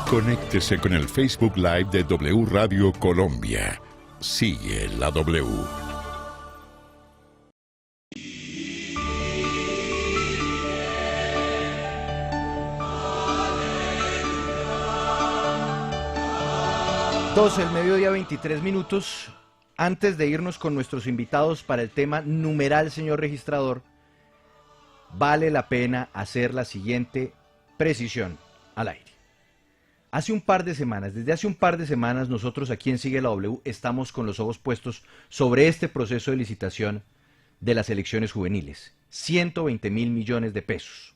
Conéctese con el Facebook Live de W Radio Colombia. Sigue la W. El mediodía 23 minutos. Antes de irnos con nuestros invitados para el tema numeral, señor registrador, vale la pena hacer la siguiente precisión al aire. Desde hace un par de semanas, nosotros aquí en Sigue la W estamos con los ojos puestos sobre este proceso de licitación de las elecciones juveniles. 120.000 millones de pesos.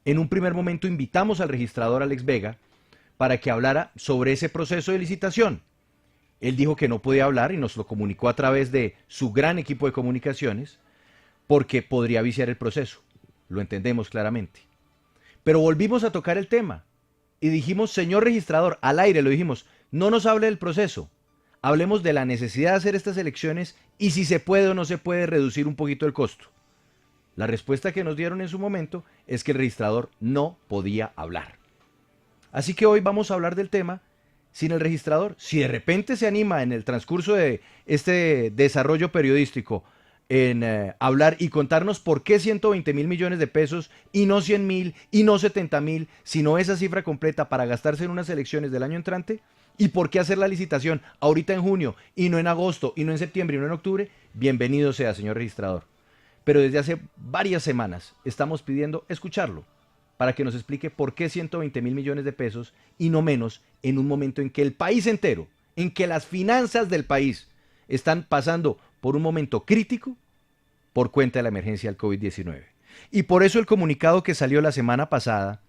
En un primer momento invitamos al registrador Alex Vega para que hablara sobre ese proceso de licitación. Él dijo que no podía hablar y nos lo comunicó a través de su gran equipo de comunicaciones porque podría viciar el proceso. Lo entendemos claramente. Pero volvimos a tocar el tema y dijimos, señor registrador, al aire lo dijimos, no nos hable del proceso, hablemos de la necesidad de hacer estas elecciones y si se puede o no se puede reducir un poquito el costo. La respuesta que nos dieron en su momento es que el registrador no podía hablar. Así que hoy vamos a hablar del tema sin el registrador. Si de repente se anima en el transcurso de este desarrollo periodístico en hablar y contarnos por qué 120.000 millones de pesos y no 100.000 y no 70.000, sino esa cifra completa para gastarse en unas elecciones del año entrante, y por qué hacer la licitación ahorita en junio y no en agosto y no en septiembre y no en octubre, bienvenido sea, señor registrador. Pero desde hace varias semanas estamos pidiendo escucharlo para que nos explique por qué 120.000 millones de pesos y no menos en un momento en que el país entero, en que las finanzas del país están pasando por un momento crítico por cuenta de la emergencia del COVID-19. Y por eso el comunicado que salió la semana pasada,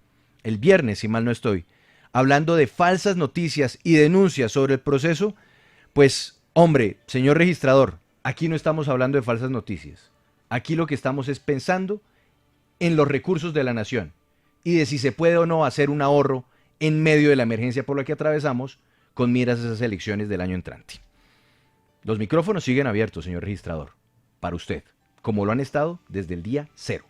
el viernes si mal no estoy, hablando de falsas noticias y denuncias sobre el proceso, pues hombre, señor registrador, aquí no estamos hablando de falsas noticias. Aquí lo que estamos es pensando en los recursos de la nación y de si se puede o no hacer un ahorro en medio de la emergencia por la que atravesamos con miras a esas elecciones del año entrante. Los micrófonos siguen abiertos, señor registrador, para usted, como lo han estado desde el día cero.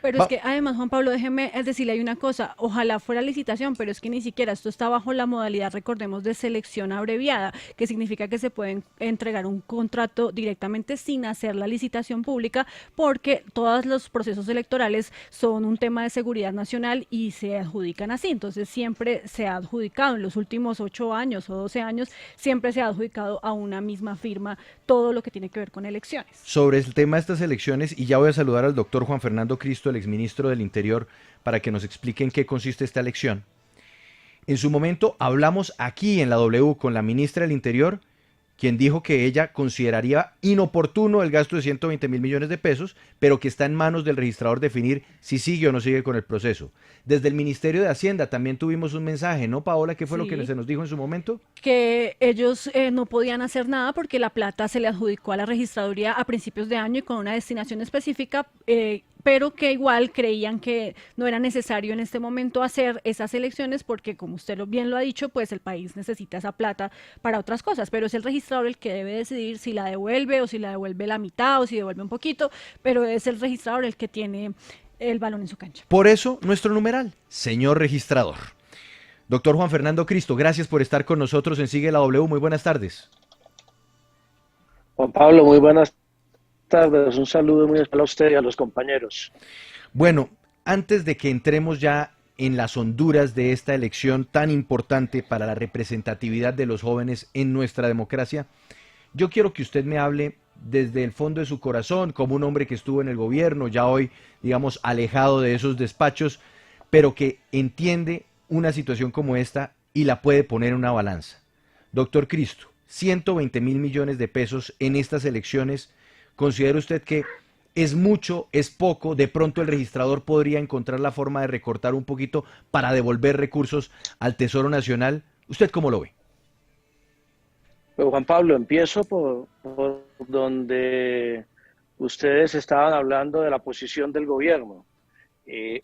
Pero es que además, Juan Pablo, déjeme decirle, hay una cosa, ojalá fuera licitación, pero es que ni siquiera esto está bajo la modalidad, recordemos, de selección abreviada, que significa que se pueden entregar un contrato directamente sin hacer la licitación pública, porque todos los procesos electorales son un tema de seguridad nacional y se adjudican así. Entonces siempre se ha adjudicado, en los últimos 8 años o 12 años, siempre se ha adjudicado a una misma firma todo lo que tiene que ver con elecciones. Sobre el tema de estas elecciones, y ya voy a saludar al doctor Juan Fernando Cristo, el exministro del Interior, para que nos explique en qué consiste esta elección. En su momento hablamos aquí en la W con la ministra del Interior, quien dijo que ella consideraría inoportuno el gasto de 120.000 millones de pesos, pero que está en manos del registrador definir si sigue o no sigue con el proceso. Desde el Ministerio de Hacienda también tuvimos un mensaje, ¿no, Paola? ¿Qué fue lo que se nos dijo en su momento? Que ellos no podían hacer nada porque la plata se le adjudicó a la registraduría a principios de año y con una destinación específica, pero que igual creían que no era necesario en este momento hacer esas elecciones porque, como usted bien lo ha dicho, pues el país necesita esa plata para otras cosas, pero es el registrador el que debe decidir si la devuelve o si la devuelve la mitad o si devuelve un poquito, pero es el registrador el que tiene el balón en su cancha. Por eso, nuestro numeral, señor registrador. Doctor Juan Fernando Cristo, gracias por estar con nosotros en Sigue la W. Muy buenas tardes. Juan Pablo, muy buenas tardes. Un saludo muy especial a usted y a los compañeros. Bueno, antes de que entremos ya en las honduras de esta elección tan importante para la representatividad de los jóvenes en nuestra democracia, yo quiero que usted me hable desde el fondo de su corazón, como un hombre que estuvo en el gobierno, ya hoy, digamos, alejado de esos despachos, pero que entiende una situación como esta y la puede poner en una balanza. Doctor Cristo, 120.000 millones de pesos en estas elecciones, ¿considera usted que es mucho, es poco? De pronto el registrador podría encontrar la forma de recortar un poquito para devolver recursos al Tesoro Nacional. ¿Usted cómo lo ve? Pues Juan Pablo, empiezo por donde ustedes estaban hablando de la posición del gobierno.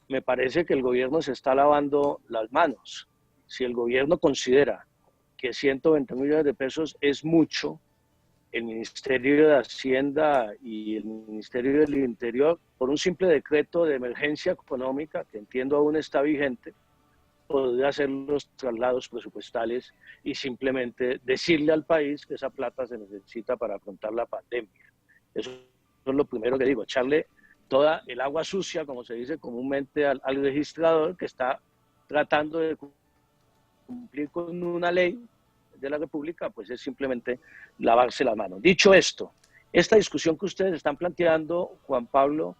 Me parece que el gobierno se está lavando las manos. Si el gobierno considera que 120 millones de pesos es mucho, el Ministerio de Hacienda y el Ministerio del Interior, por un simple decreto de emergencia económica, que entiendo aún está vigente, poder hacer los traslados presupuestales y simplemente decirle al país que esa plata se necesita para afrontar la pandemia. Eso es lo primero que digo, echarle toda el agua sucia, como se dice comúnmente, al registrador que está tratando de cumplir con una ley de la República, pues es simplemente lavarse las manos. Dicho esto, esta discusión que ustedes están planteando, Juan Pablo,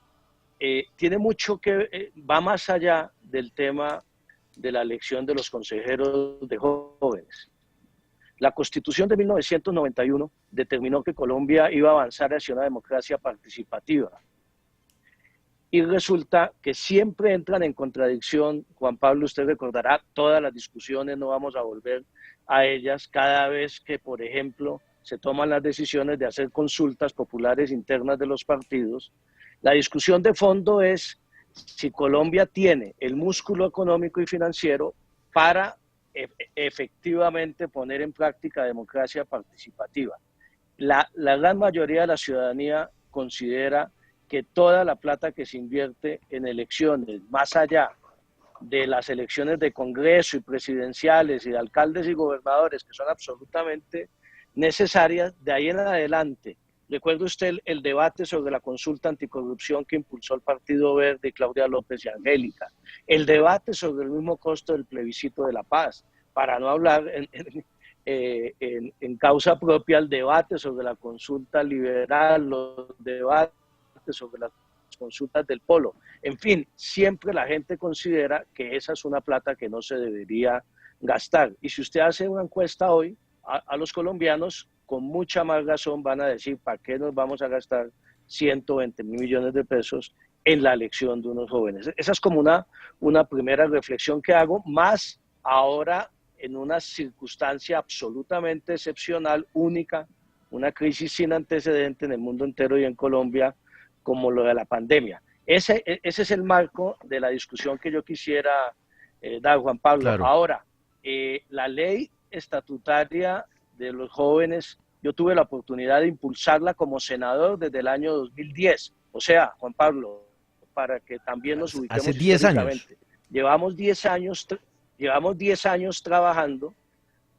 tiene mucho que va más allá del tema de la elección de los consejeros de jóvenes. La Constitución de 1991 determinó que Colombia iba a avanzar hacia una democracia participativa. Y resulta que siempre entran en contradicción, Juan Pablo, usted recordará, todas las discusiones, no vamos a volver a ellas, cada vez que, por ejemplo, se toman las decisiones de hacer consultas populares internas de los partidos. La discusión de fondo es si Colombia tiene el músculo económico y financiero para efectivamente poner en práctica democracia participativa. La gran mayoría de la ciudadanía considera que toda la plata que se invierte en elecciones, más allá de las elecciones de Congreso y presidenciales y de alcaldes y gobernadores, que son absolutamente necesarias, de ahí en adelante. Recuerde usted el debate sobre la consulta anticorrupción que impulsó el Partido Verde, Claudia López y Angélica, el debate sobre el mismo costo del plebiscito de la paz, para no hablar en causa propia, el debate sobre la consulta liberal, los debates sobre las consultas del polo. En fin, siempre la gente considera que esa es una plata que no se debería gastar. Y si usted hace una encuesta hoy a los colombianos, con mucha más razón van a decir, ¿para qué nos vamos a gastar 120 mil millones de pesos en la elección de unos jóvenes? Esa es como una primera reflexión que hago, más ahora en una circunstancia absolutamente excepcional, única, una crisis sin antecedente en el mundo entero y en Colombia, como lo de la pandemia. Ese es el marco de la discusión que yo quisiera dar, Juan Pablo. Claro. Ahora, la ley estatutaria de los jóvenes, yo tuve la oportunidad de impulsarla como senador desde el año 2010. O sea, Juan Pablo, para que también nos ubiquemos. Hace 10 años. Llevamos 10 años trabajando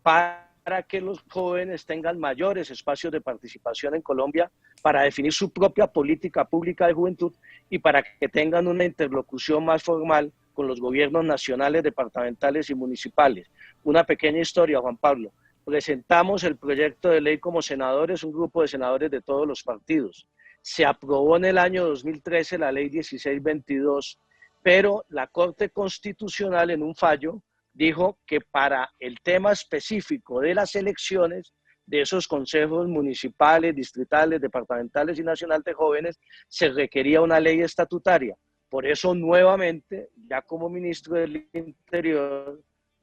para que los jóvenes tengan mayores espacios de participación en Colombia, para definir su propia política pública de juventud y para que tengan una interlocución más formal con los gobiernos nacionales, departamentales y municipales. Una pequeña historia, Juan Pablo. Presentamos el proyecto de ley como senadores, un grupo de senadores de todos los partidos. Se aprobó en el año 2013 la ley 1622, pero la Corte Constitucional en un fallo dijo que para el tema específico de las elecciones de esos consejos municipales, distritales, departamentales y nacional de jóvenes, se requería una ley estatutaria. Por eso nuevamente, ya como ministro del Interior,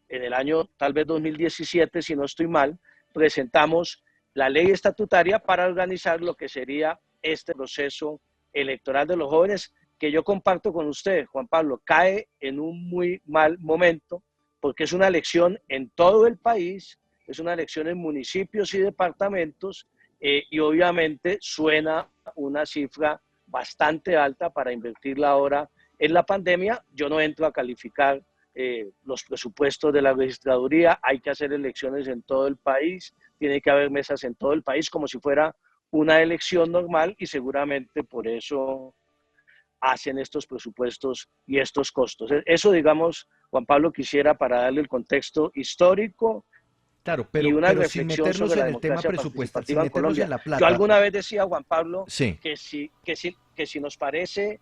en el año tal vez 2017, si no estoy mal, presentamos la ley estatutaria para organizar lo que sería este proceso electoral de los jóvenes, que yo comparto con usted, Juan Pablo, cae en un muy mal momento, porque es una elección en todo el país, es una elección en municipios y departamentos, y obviamente suena una cifra bastante alta para invertirla ahora en la pandemia. Yo no entro a calificar los presupuestos de la registraduría, hay que hacer elecciones en todo el país, tiene que haber mesas en todo el país como si fuera una elección normal, y seguramente por eso hacen estos presupuestos y estos costos. Eso, digamos, Juan Pablo, quisiera para darle el contexto histórico. Claro, pero sin meternos en el tema presupuestal, sin meternos en la plata. Yo alguna vez decía, Juan Pablo, sí, que si nos parece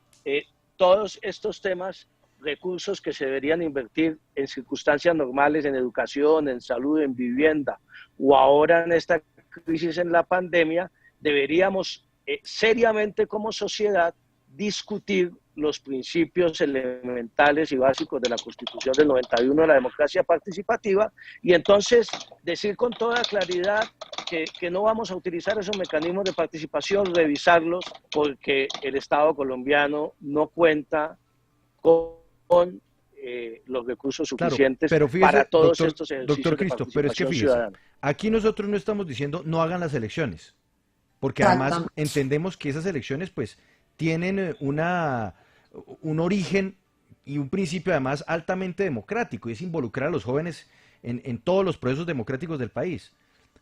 todos estos temas, recursos que se deberían invertir en circunstancias normales, en educación, en salud, en vivienda, o ahora en esta crisis en la pandemia, deberíamos seriamente como sociedad discutir los principios elementales y básicos de la Constitución del 91 de la democracia participativa, y entonces decir con toda claridad que no vamos a utilizar esos mecanismos de participación, revisarlos, porque el Estado colombiano no cuenta con los recursos suficientes, claro, pero fíjese, para todos doctor, estos ejercicios doctor Cristo, de pero es que fíjese, ciudadana. Aquí nosotros no estamos diciendo no hagan las elecciones, porque además entendemos que esas elecciones pues tienen un origen y un principio además altamente democrático, y es involucrar a los jóvenes en todos los procesos democráticos del país.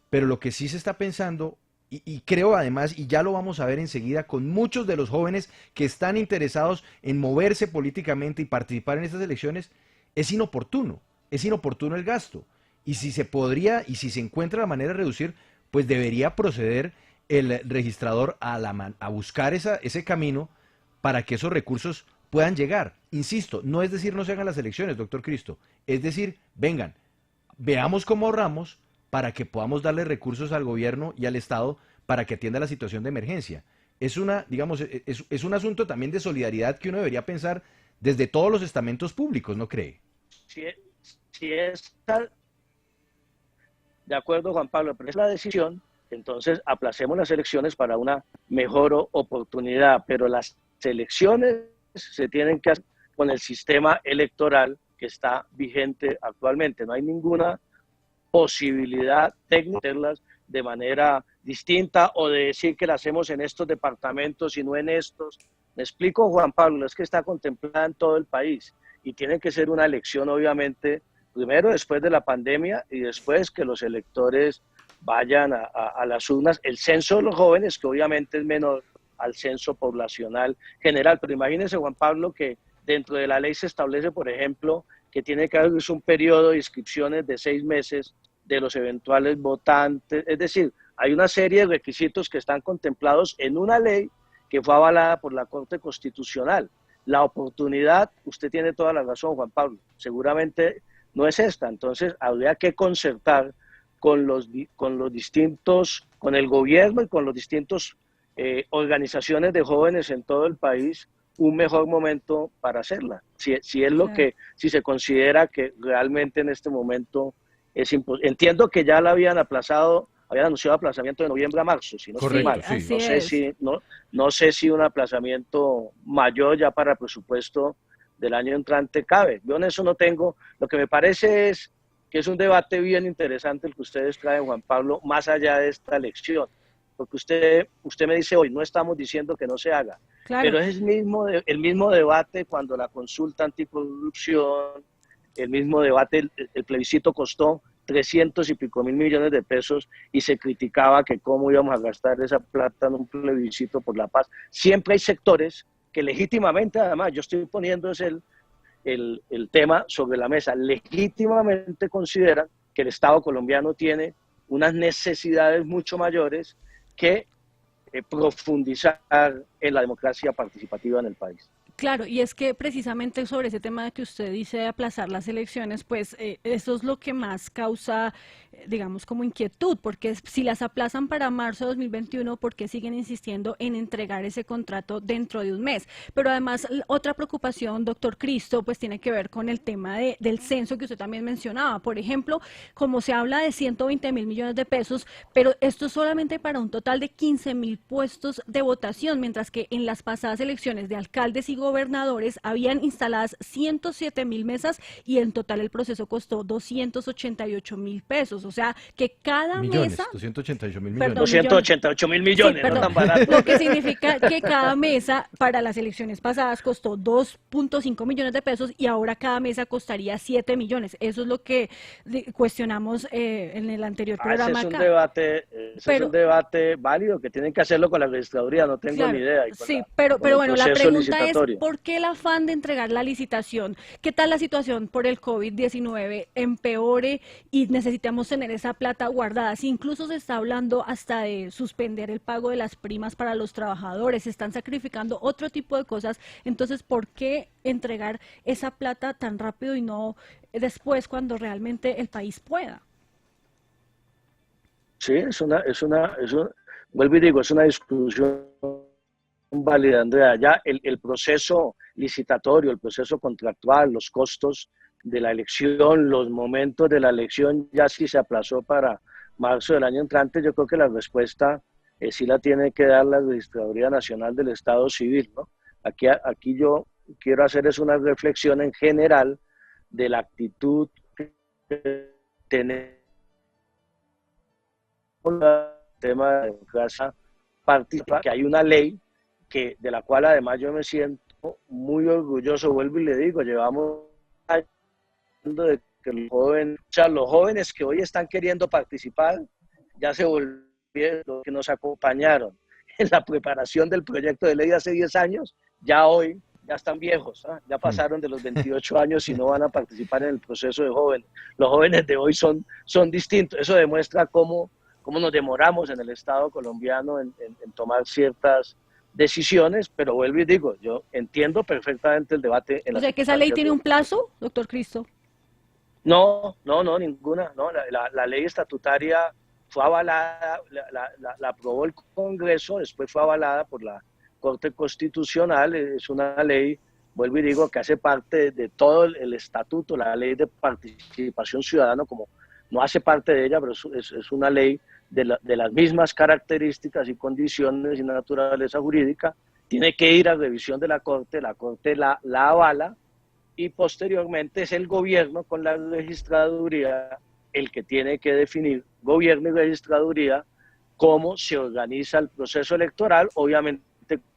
Pero lo que sí se está pensando, y creo además, y ya lo vamos a ver enseguida, con muchos de los jóvenes que están interesados en moverse políticamente y participar en estas elecciones, es inoportuno el gasto. Y si se podría, y si se encuentra la manera de reducir, pues debería proceder el registrador a buscar ese camino para que esos recursos puedan llegar. Insisto, no es decir no se hagan las elecciones, doctor Cristo, es decir, vengan, veamos cómo ahorramos para que podamos darle recursos al gobierno y al Estado para que atienda la situación de emergencia. Es digamos, es un asunto también de solidaridad que uno debería pensar desde todos los estamentos públicos, ¿no cree? Si es de acuerdo, Juan Pablo, pero es la decisión, entonces aplacemos las elecciones para una mejor oportunidad, pero las elecciones se tienen que hacer con el sistema electoral que está vigente actualmente. No hay ninguna posibilidad técnica de hacerlas de manera distinta o de decir que las hacemos en estos departamentos y no en estos. Me explico, Juan Pablo, es que está contemplada en todo el país y tiene que ser una elección, obviamente, primero después de la pandemia y después que los electores vayan a las urnas. El censo de los jóvenes, que obviamente es menor al censo poblacional general, pero imagínense, Juan Pablo, que dentro de la ley se establece, por ejemplo, que tiene que haber un periodo de inscripciones de 6 meses de los eventuales votantes. Es decir, hay una serie de requisitos que están contemplados en una ley que fue avalada por la Corte Constitucional. La oportunidad, usted tiene toda la razón, Juan Pablo, seguramente no es esta. Entonces, habría que concertar con los distintos, con el gobierno y con los distintos organizaciones de jóvenes en todo el país, un mejor momento para hacerla. Si es lo que, si se considera que realmente en este momento es imposible. Entiendo que ya la habían anunciado aplazamiento de noviembre a marzo, si no estoy mal. Sí. No sé si un aplazamiento mayor ya para el presupuesto del año entrante cabe. Yo en eso no tengo. Lo que me parece es que es un debate bien interesante el que ustedes traen, Juan Pablo, más allá de esta elección. Porque usted me dice hoy, no estamos diciendo que no se haga, claro, pero es el mismo debate cuando la consulta anticorrupción, el mismo debate, el plebiscito costó 300 y pico mil millones de pesos y se criticaba que cómo íbamos a gastar esa plata en un plebiscito por la paz. Siempre hay sectores que legítimamente, además, yo estoy poniendo el tema sobre la mesa, legítimamente consideran que el Estado colombiano tiene unas necesidades mucho mayores que profundizar en la democracia participativa en el país. Claro, y es que precisamente sobre ese tema que usted dice de aplazar las elecciones, pues eso es lo que más causa, digamos, como inquietud, porque si las aplazan para marzo de 2021, ¿por qué siguen insistiendo en entregar ese contrato dentro de un mes? Pero además, otra preocupación, doctor Cristo, pues tiene que ver con el tema del censo que usted también mencionaba. Por ejemplo, como se habla de 120.000 millones de pesos, pero esto es solamente para un total de 15.000 puestos de votación, mientras que en las pasadas elecciones de alcaldes y gobernadores habían instaladas 107.000 mesas y en total el proceso costó 288.000 pesos. O sea, que cada mesa... 288.000 millones. Perdón, 288.000 millones, sí, perdón, no tan barato. lo que significa que cada mesa para las elecciones pasadas costó 2.5 millones de pesos y ahora cada mesa costaría 7 millones. Eso es lo que cuestionamos en el anterior programa. Ese es un debate válido que tienen que hacerlo con la registraduría, no tengo ni idea. Sí, pero bueno, la pregunta es, ¿por qué el afán de entregar la licitación? ¿Qué tal la situación por el COVID-19 empeore y necesitamos tener esa plata guardada? Si incluso se está hablando hasta de suspender el pago de las primas para los trabajadores, se están sacrificando otro tipo de cosas, entonces, ¿por qué entregar esa plata tan rápido y no después cuando realmente el país pueda? Sí, vuelvo y digo, es una discusión válida, Andrea. Ya el proceso licitatorio, el proceso contractual, los costos de la elección, los momentos de la elección, ya sí se aplazó para marzo del año entrante. Yo creo que la respuesta sí la tiene que dar la Registraduría Nacional del Estado Civil, ¿no? Aquí yo quiero hacer es una reflexión en general de la actitud que tenemos el tema de democracia participativa, que hay una ley de la cual además yo me siento muy orgulloso, vuelvo y le digo, llevamos años de que los jóvenes que hoy están queriendo participar ya se volvieron los que nos acompañaron en la preparación del proyecto de ley hace 10 años, ya hoy ya están viejos, ¿eh? Ya pasaron de los 28 años y no van a participar en el proceso de jóvenes. Los jóvenes de hoy son distintos. Eso demuestra cómo nos demoramos en el Estado colombiano en tomar ciertas decisiones, pero vuelvo y digo, yo entiendo perfectamente el debate. O sea, que esa ley tiene un plazo, doctor Cristo. No, ninguna. No, la ley estatutaria fue avalada, la aprobó el Congreso, después fue avalada por la Corte Constitucional. Es una ley, vuelvo y digo, que hace parte de todo el estatuto, la ley de participación ciudadana, como no hace parte de ella, pero es una ley de las mismas características y condiciones y naturaleza jurídica. Tiene que ir a revisión de la Corte la avala, y posteriormente es el gobierno con la registraduría el que tiene que definir, gobierno y registraduría, cómo se organiza el proceso electoral, obviamente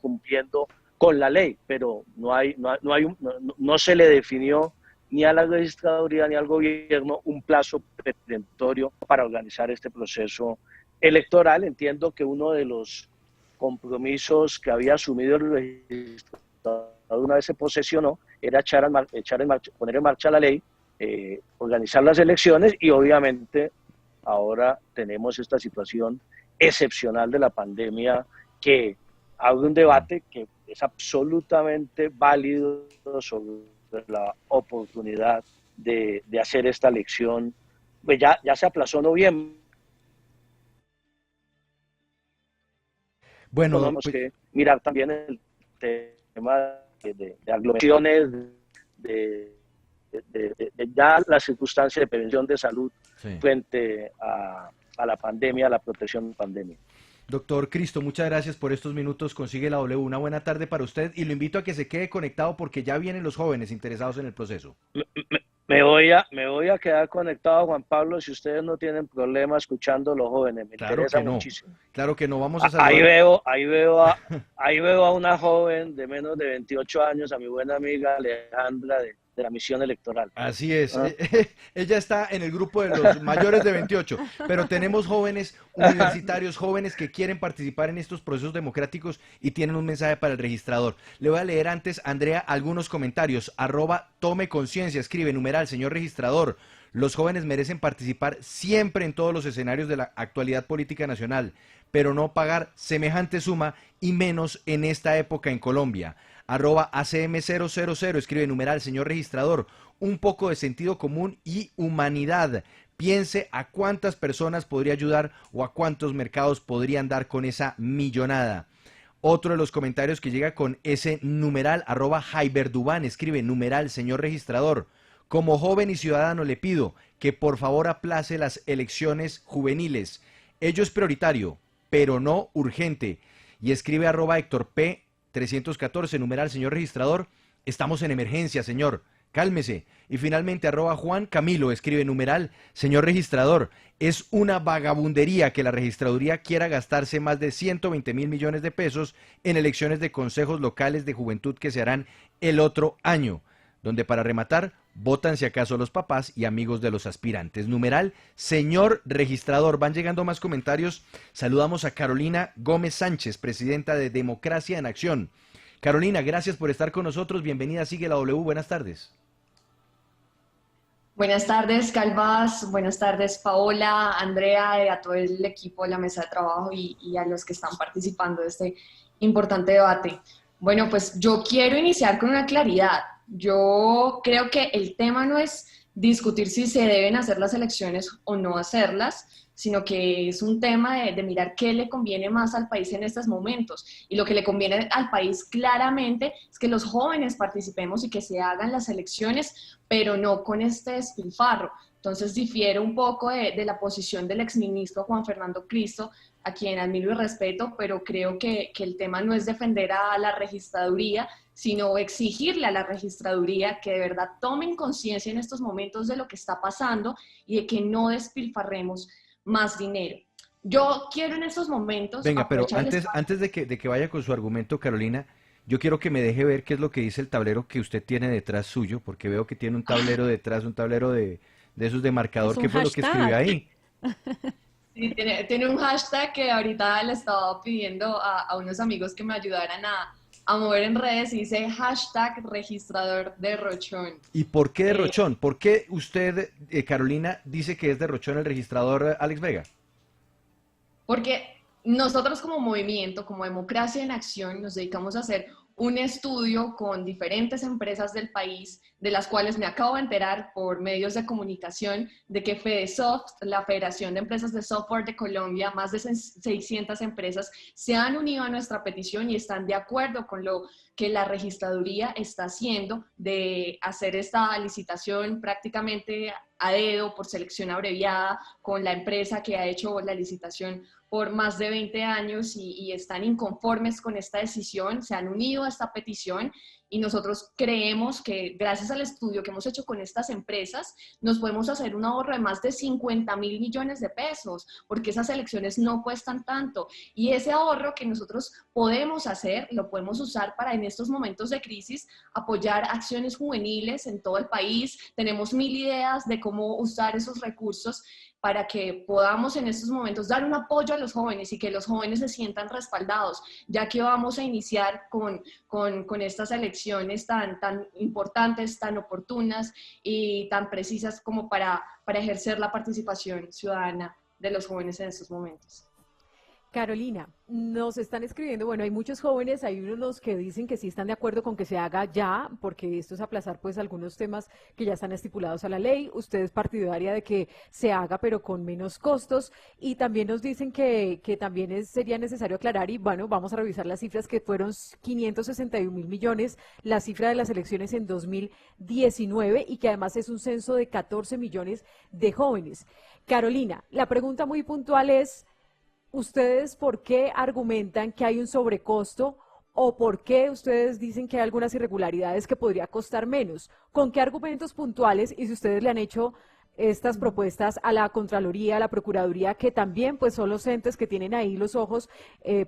cumpliendo con la ley, pero no se le definió ni a la registraduría ni al gobierno un plazo perentorio para organizar este proceso electoral. Entiendo que uno de los compromisos que había asumido el registrador una vez se posesionó era poner en marcha la ley, organizar las elecciones, y obviamente ahora tenemos esta situación excepcional de la pandemia que abre un debate que es absolutamente válido sobre la oportunidad de hacer esta elección. Pues ya se aplazó noviembre. Bueno, tenemos que mirar también el tema de aglomeraciones, de ya la circunstancia de prevención de salud, sí, frente a la pandemia, a la protección de pandemia. Doctor Cristo, muchas gracias por estos minutos. Consigue la W. Una buena tarde para usted y lo invito a que se quede conectado porque ya vienen los jóvenes interesados en el proceso. Me voy a quedar conectado, Juan Pablo, si ustedes no tienen problema escuchando a los jóvenes. Me interesa muchísimo. Claro que no, vamos a saludar. Ahí veo a una joven de menos de 28 años, a mi buena amiga Alejandra de la misión electoral. Así es, ella está en el grupo de los mayores de 28, pero tenemos jóvenes universitarios, jóvenes que quieren participar en estos procesos democráticos y tienen un mensaje para el registrador. Le voy a leer antes, Andrea, algunos comentarios. @tomeconciencia, escribe, numeral, señor registrador, los jóvenes merecen participar siempre en todos los escenarios de la actualidad política nacional, pero no pagar semejante suma y menos en esta época en Colombia. @acm000, escribe, numeral, señor registrador, un poco de sentido común y humanidad. Piense a cuántas personas podría ayudar o a cuántos mercados podrían dar con esa millonada. Otro de los comentarios que llega con ese numeral, @Jaiberdubán, escribe, numeral, señor registrador, como joven y ciudadano le pido que por favor aplace las elecciones juveniles. Ello es prioritario, pero no urgente. Y escribe @Héctor P. 314, numeral, señor registrador, estamos en emergencia, señor, cálmese. Y finalmente @Juan Camilo, escribe, numeral, señor registrador, es una vagabundería que la registraduría quiera gastarse más de 120.000 millones de pesos en elecciones de consejos locales de juventud que se harán el otro año, donde para rematar, votan si acaso los papás y amigos de los aspirantes. Numeral, señor registrador. Van llegando más comentarios. Saludamos a Carolina Gómez Sánchez, presidenta de Democracia en Acción. Carolina, gracias por estar con nosotros. Bienvenida, sigue la W. Buenas tardes. Buenas tardes, Calvas. Buenas tardes, Paola, Andrea, a todo el equipo de la mesa de trabajo y a los que están participando de este importante debate. Bueno, pues yo quiero iniciar con una claridad. Yo creo que el tema no es discutir si se deben hacer las elecciones o no hacerlas, sino que es un tema de mirar qué le conviene más al país en estos momentos. Y lo que le conviene al país claramente es que los jóvenes participemos y que se hagan las elecciones, pero no con este despilfarro. Entonces difiero un poco de la posición del exministro Juan Fernando Cristo, a quien admiro y respeto, pero creo que el tema no es defender a la registraduría, sino exigirle a la registraduría que de verdad tomen conciencia en estos momentos de lo que está pasando y de que no despilfarremos más dinero. Yo quiero en estos momentos... Venga, pero antes de que vaya con su argumento, Carolina, Yo quiero que me deje ver qué es lo que dice el tablero que usted tiene detrás suyo, porque veo que tiene un tablero detrás, un tablero de esos de marcador. Es un ¿Qué fue lo que escribió hashtag. ahí? Sí, tiene un hashtag que ahorita le estaba pidiendo a unos amigos que me ayudaran a mover en redes y dice hashtag registrador de Rochón. ¿Y por qué de Eh, Rochón? ¿Por qué usted, Carolina, dice que es de Rochón el registrador Alex Vega? Porque nosotros como movimiento, como Democracia en Acción, nos dedicamos a hacer un estudio con diferentes empresas del país, de las cuales me acabo de enterar por medios de comunicación, de que FedeSoft, la Federación de Empresas de Software de Colombia, más de 600 empresas, se han unido a nuestra petición y están de acuerdo con lo que la registraduría está haciendo de hacer esta licitación prácticamente a dedo, por selección abreviada, con la empresa que ha hecho la licitación por más de 20 años y están inconformes con esta decisión, se han unido a esta petición y nosotros creemos que gracias al estudio que hemos hecho con estas empresas nos podemos hacer un ahorro de más de 50.000 millones de pesos, porque esas elecciones no cuestan tanto y ese ahorro que nosotros podemos hacer lo podemos usar para en estos momentos de crisis apoyar acciones juveniles en todo el país. Tenemos 1000 ideas de cómo usar esos recursos para que podamos en estos momentos dar un apoyo a los jóvenes y que los jóvenes se sientan respaldados, ya que vamos a iniciar con estas elecciones tan importantes, tan oportunas y tan precisas como para ejercer la participación ciudadana de los jóvenes en estos momentos. Carolina, nos están escribiendo, bueno, hay muchos jóvenes, hay unos que dicen que sí están de acuerdo con que se haga ya, porque esto es aplazar pues algunos temas que ya están estipulados a la ley. Usted es partidaria de que se haga pero con menos costos, y también nos dicen que también sería necesario aclarar, y bueno, vamos a revisar las cifras, que fueron 561.000 millones la cifra de las elecciones en 2019 y que además es un censo de 14 millones de jóvenes. Carolina, la pregunta muy puntual es: ¿ustedes por qué argumentan que hay un sobrecosto o por qué ustedes dicen que hay algunas irregularidades que podría costar menos? ¿Con qué argumentos puntuales? Y si ustedes le han hecho estas propuestas a la Contraloría, a la Procuraduría, que también pues son los entes que tienen ahí los ojos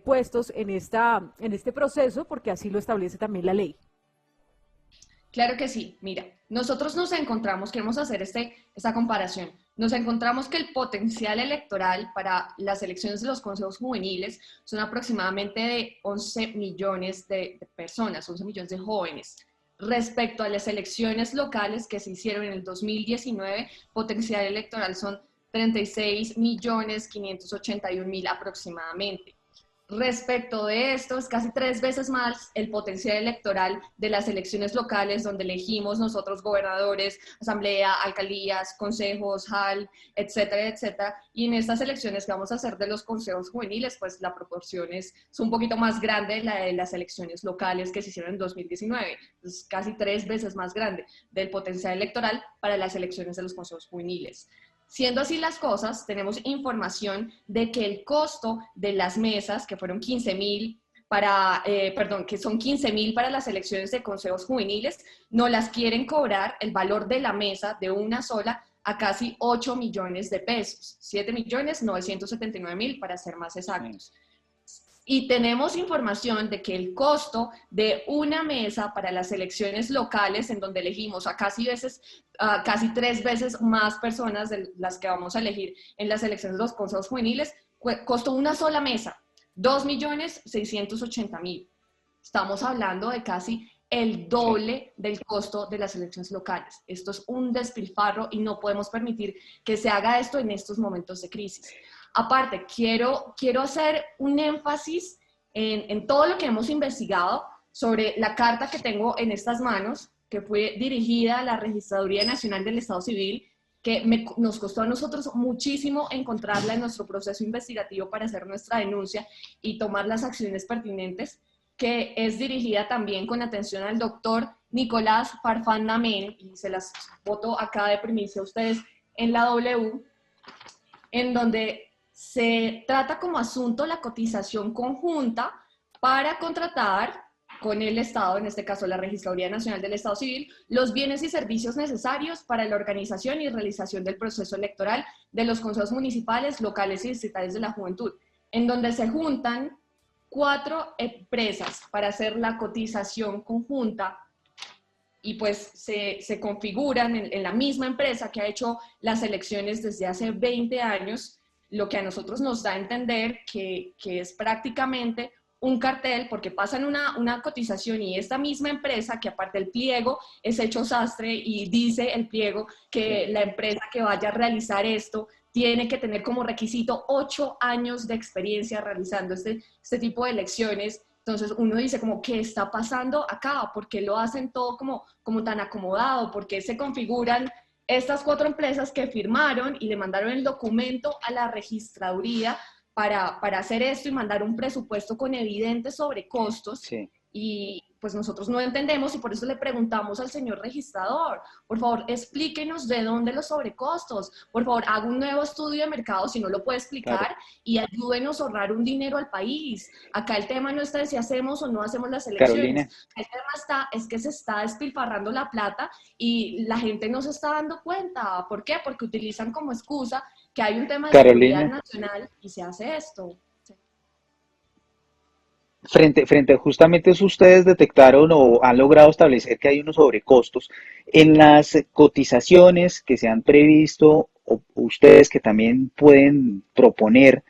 puestos en este proceso, porque así lo establece también la ley. Claro que sí. Mira, nosotros nos encontramos, queremos hacer esta comparación, nos encontramos que el potencial electoral para las elecciones de los consejos juveniles son aproximadamente de 11 millones de personas, 11 millones de jóvenes. Respecto a las elecciones locales que se hicieron en el 2019, potencial electoral son 36.581.000 aproximadamente. Respecto de esto, es casi 3 veces más el potencial electoral de las elecciones locales, donde elegimos nosotros gobernadores, asamblea, alcaldías, consejos, JAL, etcétera, etcétera. Y en estas elecciones que vamos a hacer de los consejos juveniles, pues la proporción es un poquito más grande la de las elecciones locales que se hicieron en 2019. Es casi 3 veces más grande del potencial electoral para las elecciones de los consejos juveniles. Siendo así las cosas, tenemos información de que el costo de las mesas, que fueron 15.000 que son 15.000 para las elecciones de consejos juveniles, no las quieren cobrar el valor de la mesa de una sola a casi 8 millones de pesos, 7.979.000 para ser más exactos. Y tenemos información de que el costo de una mesa para las elecciones locales, en donde elegimos a casi 3 veces más personas de las que vamos a elegir en las elecciones de los consejos juveniles, costó una sola mesa, 2.680.000. Estamos hablando de casi el doble del costo de las elecciones locales. Esto es un despilfarro y no podemos permitir que se haga esto en estos momentos de crisis. Aparte, quiero hacer un énfasis en todo lo que hemos investigado sobre la carta que tengo en estas manos, que fue dirigida a la Registraduría Nacional del Estado Civil, que nos costó a nosotros muchísimo encontrarla en nuestro proceso investigativo para hacer nuestra denuncia y tomar las acciones pertinentes, que es dirigida también con atención al doctor Nicolás Farfán Namén, y se las voto acá de primicia a ustedes en la W, en donde se trata como asunto la cotización conjunta para contratar con el Estado, en este caso la Registraduría Nacional del Estado Civil, los bienes y servicios necesarios para la organización y realización del proceso electoral de los consejos municipales, locales y distritales de la juventud, en donde se juntan 4 empresas para hacer la cotización conjunta y pues se configuran en la misma empresa que ha hecho las elecciones desde hace 20 años, lo que a nosotros nos da a entender que es prácticamente un cartel, porque pasan una cotización y esta misma empresa, que aparte el pliego es hecho sastre y dice el pliego que la empresa que vaya a realizar esto tiene que tener como requisito 8 años de experiencia realizando este tipo de elecciones. Entonces uno dice como, ¿qué está pasando acá? ¿Por qué lo hacen todo como tan acomodado? ¿Por qué se configuran estas 4 empresas que firmaron y le mandaron el documento a la registraduría para hacer esto y mandar un presupuesto con evidentes sobrecostos? Sí. Y pues nosotros no entendemos y por eso le preguntamos al señor registrador, por favor, explíquenos de dónde los sobrecostos, por favor, haga un nuevo estudio de mercado si no lo puede explicar, Claro. y ayúdenos a ahorrar un dinero al país. Acá el tema no está en si hacemos o no hacemos las elecciones. Carolina. El tema es que se está despilfarrando la plata y la gente no se está dando cuenta. ¿Por qué? Porque utilizan como excusa que hay un tema de Carolina. seguridad nacional y se hace esto. Frente a justamente eso, ustedes detectaron o han logrado establecer que hay unos sobrecostos en las cotizaciones que se han previsto, o ustedes que también pueden proponer.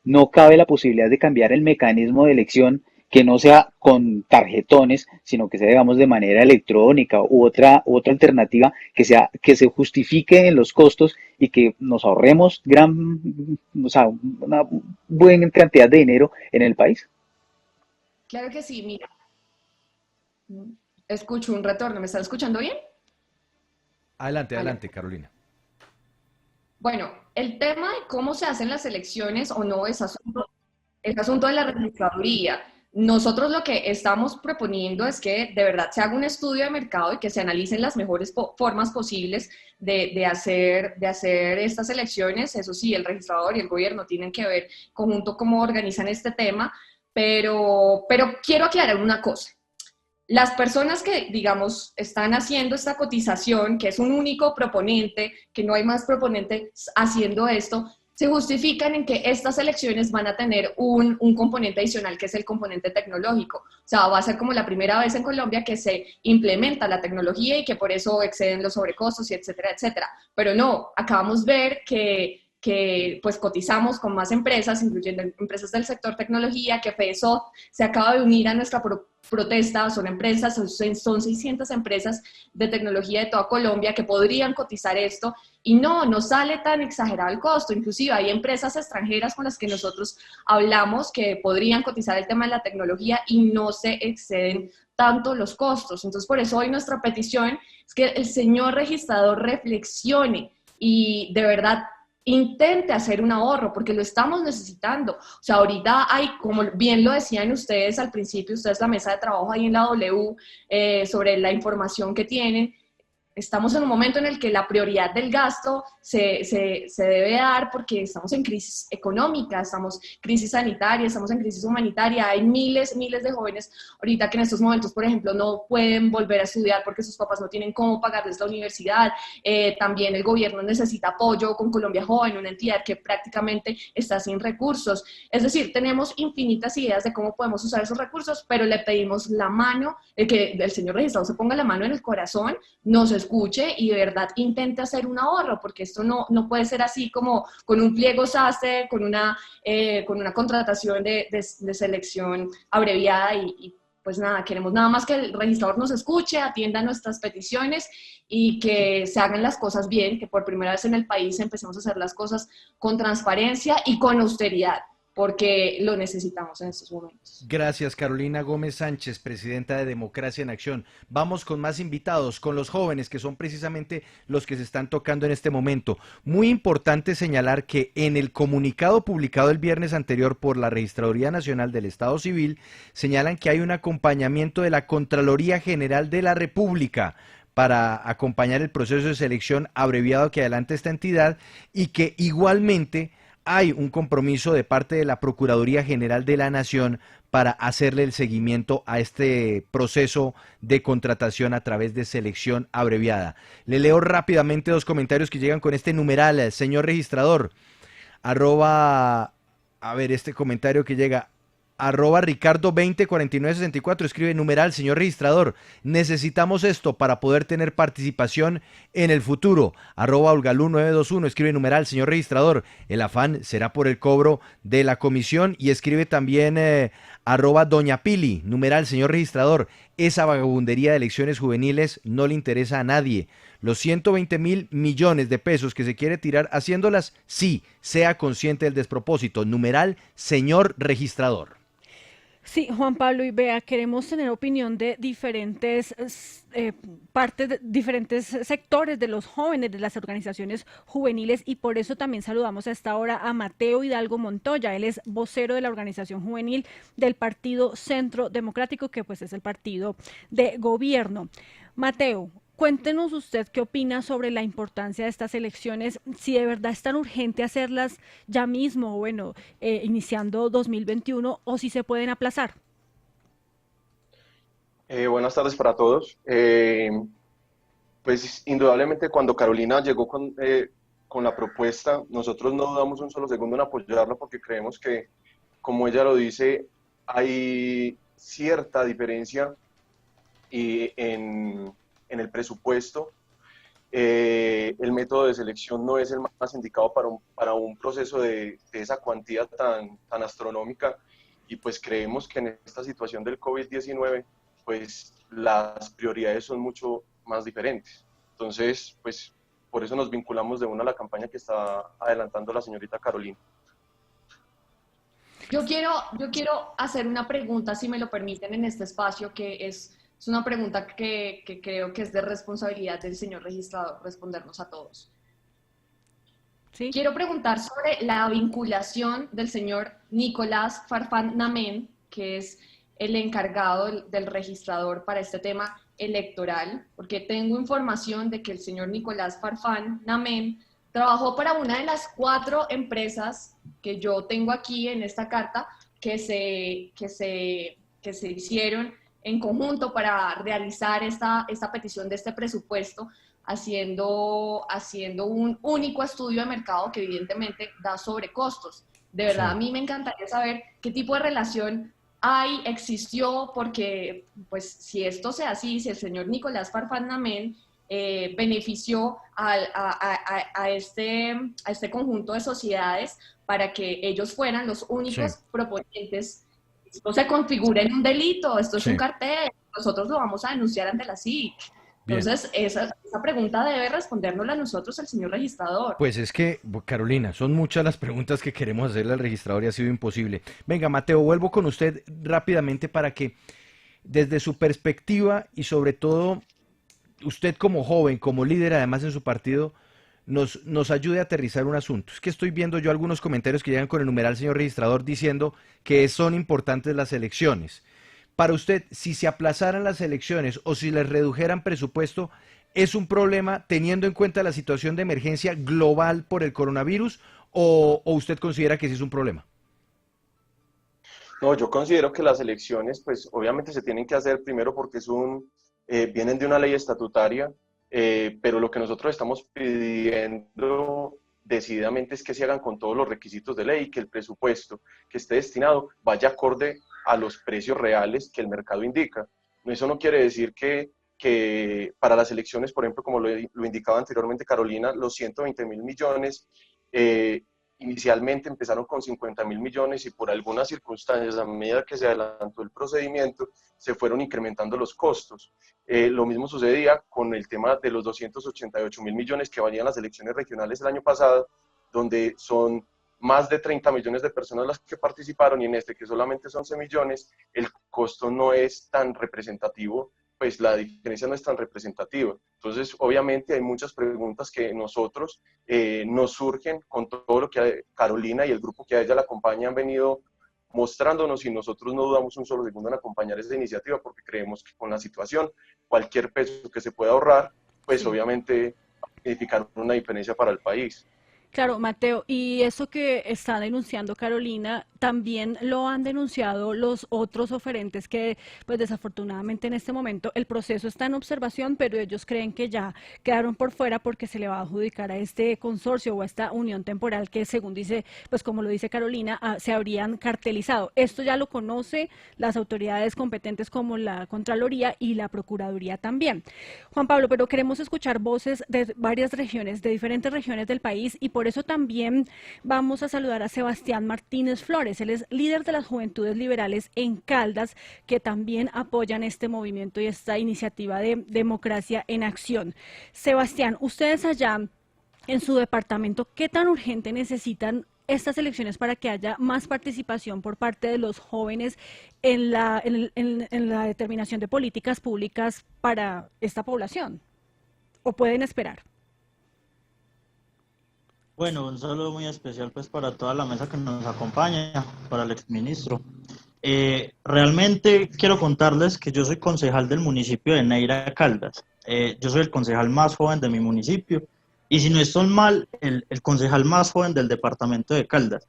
No cabe la posibilidad de cambiar el mecanismo de elección, que no sea con tarjetones, sino que sea, digamos, de manera electrónica u otra alternativa que se justifique en los costos y que nos ahorremos una buena cantidad de dinero en el país. Claro que sí, mira. Escucho un retorno, ¿me están escuchando bien? Adelante, Vale. adelante, Carolina. Bueno, el tema de cómo se hacen las elecciones o no es asunto de la registraduría. Nosotros lo que estamos proponiendo es que de verdad se haga un estudio de mercado y que se analicen las mejores formas posibles de hacer estas elecciones. Eso sí, el registrador y el gobierno tienen que ver conjunto cómo organizan este tema, pero quiero aclarar una cosa. Las personas que, digamos, están haciendo esta cotización, que es un único proponente, que no hay más proponentes haciendo esto, se justifican en que estas elecciones van a tener un componente adicional, que es el componente tecnológico. O sea, va a ser como la primera vez en Colombia que se implementa la tecnología y que por eso exceden los sobrecostos y etcétera, etcétera. Pero no, acabamos de ver que pues cotizamos con más empresas, incluyendo empresas del sector tecnología, que FESOT se acaba de unir a nuestra protesta. Son empresas, son 600 empresas de tecnología de toda Colombia que podrían cotizar esto y no sale tan exagerado el costo. Inclusive hay empresas extranjeras con las que nosotros hablamos que podrían cotizar el tema de la tecnología y no se exceden tanto los costos. Entonces, por eso hoy nuestra petición es que el señor registrador reflexione y de verdad intente hacer un ahorro, porque lo estamos necesitando. O sea, ahorita hay, como bien lo decían ustedes al principio, ustedes la mesa de trabajo ahí en la W, sobre la información que tienen. Estamos en un momento en el que la prioridad del gasto se debe dar porque estamos en crisis económica, estamos en crisis sanitaria, estamos en crisis humanitaria. Hay miles de jóvenes ahorita que en estos momentos, por ejemplo, no pueden volver a estudiar porque sus papás no tienen cómo pagarles la universidad. También el gobierno necesita apoyo con Colombia Joven, una entidad que prácticamente está sin recursos. Es decir, tenemos infinitas ideas de cómo podemos usar esos recursos, pero le pedimos la mano, que el señor registrador se ponga la mano en el corazón, nos escuche y de verdad intente hacer un ahorro, porque esto no puede ser así como con un pliego sastre, con una contratación de selección abreviada y pues nada, queremos nada más que el registrador nos escuche, atienda nuestras peticiones y que se hagan las cosas bien, que por primera vez en el país empecemos a hacer las cosas con transparencia y con austeridad, porque lo necesitamos en estos momentos. Gracias, Carolina Gómez Sánchez, presidenta de Democracia en Acción. Vamos con más invitados, con los jóvenes, que son precisamente los que se están tocando en este momento. Muy importante señalar que en el comunicado publicado el viernes anterior por la Registraduría Nacional del Estado Civil, señalan que hay un acompañamiento de la Contraloría General de la República para acompañar el proceso de selección abreviado que adelanta esta entidad y que igualmente hay un compromiso de parte de la Procuraduría General de la Nación para hacerle el seguimiento a este proceso de contratación a través de selección abreviada. Le leo rápidamente 2 comentarios que llegan con este numeral, señor registrador, este comentario que llega, Ricardo 204964 escribe numeral, señor registrador, necesitamos esto para poder tener participación en el futuro. Olgalú 921 escribe numeral, señor registrador, el afán será por el cobro de la comisión. Y escribe también Doña Pili, numeral, señor registrador, esa vagabundería de elecciones juveniles no le interesa a nadie. Los 120.000 millones de pesos que se quiere tirar haciéndolas, sí, sea consciente del despropósito. Numeral, señor registrador. Sí, Juan Pablo y Bea, queremos tener opinión de diferentes partes, diferentes sectores de los jóvenes, de las organizaciones juveniles, y por eso también saludamos a esta hora a Mateo Hidalgo Montoya. Él es vocero de la organización juvenil del Partido Centro Democrático, que pues es el partido de gobierno. Mateo, cuéntenos usted qué opina sobre la importancia de estas elecciones, si de verdad es tan urgente hacerlas ya mismo, bueno, iniciando 2021, o si se pueden aplazar. Buenas tardes para todos. Pues indudablemente cuando Carolina llegó con la propuesta, nosotros no dudamos un solo segundo en apoyarla porque creemos que, como ella lo dice, hay cierta diferencia en el presupuesto. El método de selección no es el más indicado para un proceso de esa cuantía tan astronómica, y pues creemos que en esta situación del COVID-19 pues las prioridades son mucho más diferentes. Entonces, pues por eso nos vinculamos de una a la campaña que está adelantando la señorita Carolina. Yo quiero hacer una pregunta, si me lo permiten, en este espacio, que es una pregunta que creo que es de responsabilidad del señor registrador respondernos a todos. ¿Sí? Quiero preguntar sobre la vinculación del señor Nicolás Farfán Namen, que es el encargado del registrador para este tema electoral, porque tengo información de que el señor Nicolás Farfán Namen trabajó para una de las 4 empresas que yo tengo aquí en esta carta que se hicieron en conjunto para realizar esta petición de este presupuesto, haciendo un único estudio de mercado que evidentemente da sobrecostos. De verdad, sí. A mí me encantaría saber qué tipo de relación existió, porque pues si esto sea así, si el señor Nicolás Farfán Namen benefició a este conjunto de sociedades para que ellos fueran los únicos proponentes. Esto se configura en un delito, esto es un cartel, nosotros lo vamos a denunciar ante la SIC. Entonces, esa pregunta debe respondérnosla a nosotros el señor registrador. Pues es que, Carolina, son muchas las preguntas que queremos hacerle al registrador y ha sido imposible. Venga, Mateo, vuelvo con usted rápidamente para que, desde su perspectiva y sobre todo, usted como joven, como líder además en su partido, nos ayude a aterrizar un asunto. Es que estoy viendo yo algunos comentarios que llegan con el numeral señor registrador diciendo que son importantes las elecciones. Para usted, si se aplazaran las elecciones o si les redujeran presupuesto, ¿es un problema teniendo en cuenta la situación de emergencia global por el coronavirus o usted considera que sí es un problema? No, yo considero que las elecciones, pues obviamente se tienen que hacer primero porque vienen de una ley estatutaria, pero lo que nosotros estamos pidiendo decididamente es que se hagan con todos los requisitos de ley y que el presupuesto que esté destinado vaya acorde a los precios reales que el mercado indica. Eso no quiere decir que para las elecciones, por ejemplo, como lo indicaba anteriormente Carolina, los 120.000 millones inicialmente empezaron con 50.000 millones y por algunas circunstancias, a medida que se adelantó el procedimiento, se fueron incrementando los costos. Lo mismo sucedía con el tema de los 288.000 millones que valían las elecciones regionales el año pasado, donde son más de 30 millones de personas las que participaron, y en este, que solamente son 11 millones, el costo no es tan representativo, pues la diferencia no es tan representativa. Entonces, obviamente hay muchas preguntas que nosotros nos surgen con todo lo que Carolina y el grupo que a ella la acompaña han venido mostrándonos, y nosotros no dudamos un solo segundo en acompañar esa iniciativa porque creemos que con la situación, cualquier peso que se pueda ahorrar, pues obviamente va a significar una diferencia para el país. Claro, Mateo, y eso que está denunciando Carolina, también lo han denunciado los otros oferentes que, pues desafortunadamente en este momento el proceso está en observación, pero ellos creen que ya quedaron por fuera porque se le va a adjudicar a este consorcio o a esta unión temporal que, según dice, pues como lo dice Carolina, se habrían cartelizado. Esto ya lo conoce las autoridades competentes como la Contraloría y la Procuraduría también. Juan Pablo, pero queremos escuchar voces de varias regiones, de diferentes regiones del país, y por eso también vamos a saludar a Sebastián Martínez Flores. Él es líder de las Juventudes Liberales en Caldas, que también apoyan este movimiento y esta iniciativa de Democracia en Acción. Sebastián, ustedes allá en su departamento, ¿qué tan urgente necesitan estas elecciones para que haya más participación por parte de los jóvenes en la determinación de políticas públicas para esta población? ¿O pueden esperar? Bueno, un saludo muy especial pues para toda la mesa que nos acompaña, para el exministro. Realmente quiero contarles que yo soy concejal del municipio de Neira Caldas. Yo soy el concejal más joven de mi municipio y, si no estoy mal, el concejal más joven del departamento de Caldas.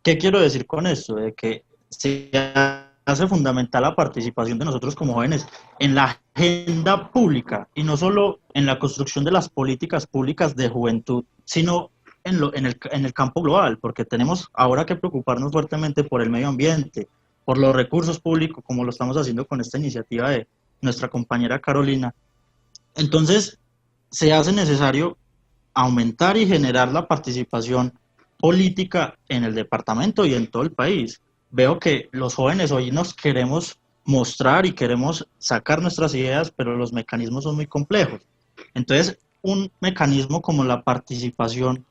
¿Qué quiero decir con esto? De que se hace fundamental la participación de nosotros como jóvenes en la agenda pública y no solo en la construcción de las políticas públicas de juventud, sino en el campo global, porque tenemos ahora que preocuparnos fuertemente por el medio ambiente, por los recursos públicos, como lo estamos haciendo con esta iniciativa de nuestra compañera Carolina. Entonces, se hace necesario aumentar y generar la participación política en el departamento y en todo el país. Veo que los jóvenes hoy nos queremos mostrar y queremos sacar nuestras ideas, pero los mecanismos son muy complejos. Entonces, un mecanismo como la participación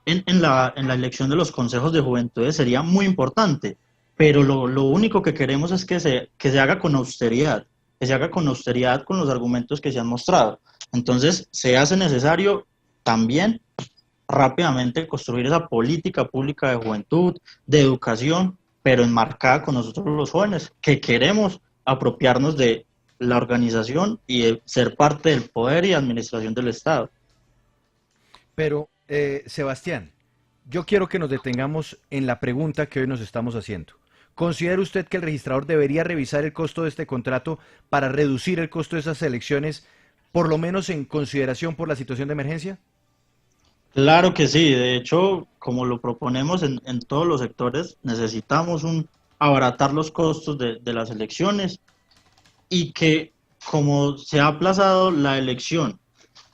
en la elección de los consejos de juventudes sería muy importante, pero lo único que queremos es que se haga con austeridad, que se haga con austeridad con los argumentos que se han mostrado. Entonces, se hace necesario también rápidamente construir esa política pública de juventud, de educación, pero enmarcada con nosotros los jóvenes, que queremos apropiarnos de la organización y ser parte del poder y administración del Estado. Pero, Sebastián, yo quiero que nos detengamos en la pregunta que hoy nos estamos haciendo. ¿Considera usted que el registrador debería revisar el costo de este contrato para reducir el costo de esas elecciones, por lo menos en consideración por la situación de emergencia? Claro que sí, de hecho, como lo proponemos en todos los sectores, necesitamos abaratar los costos de las elecciones y que, como se ha aplazado la elección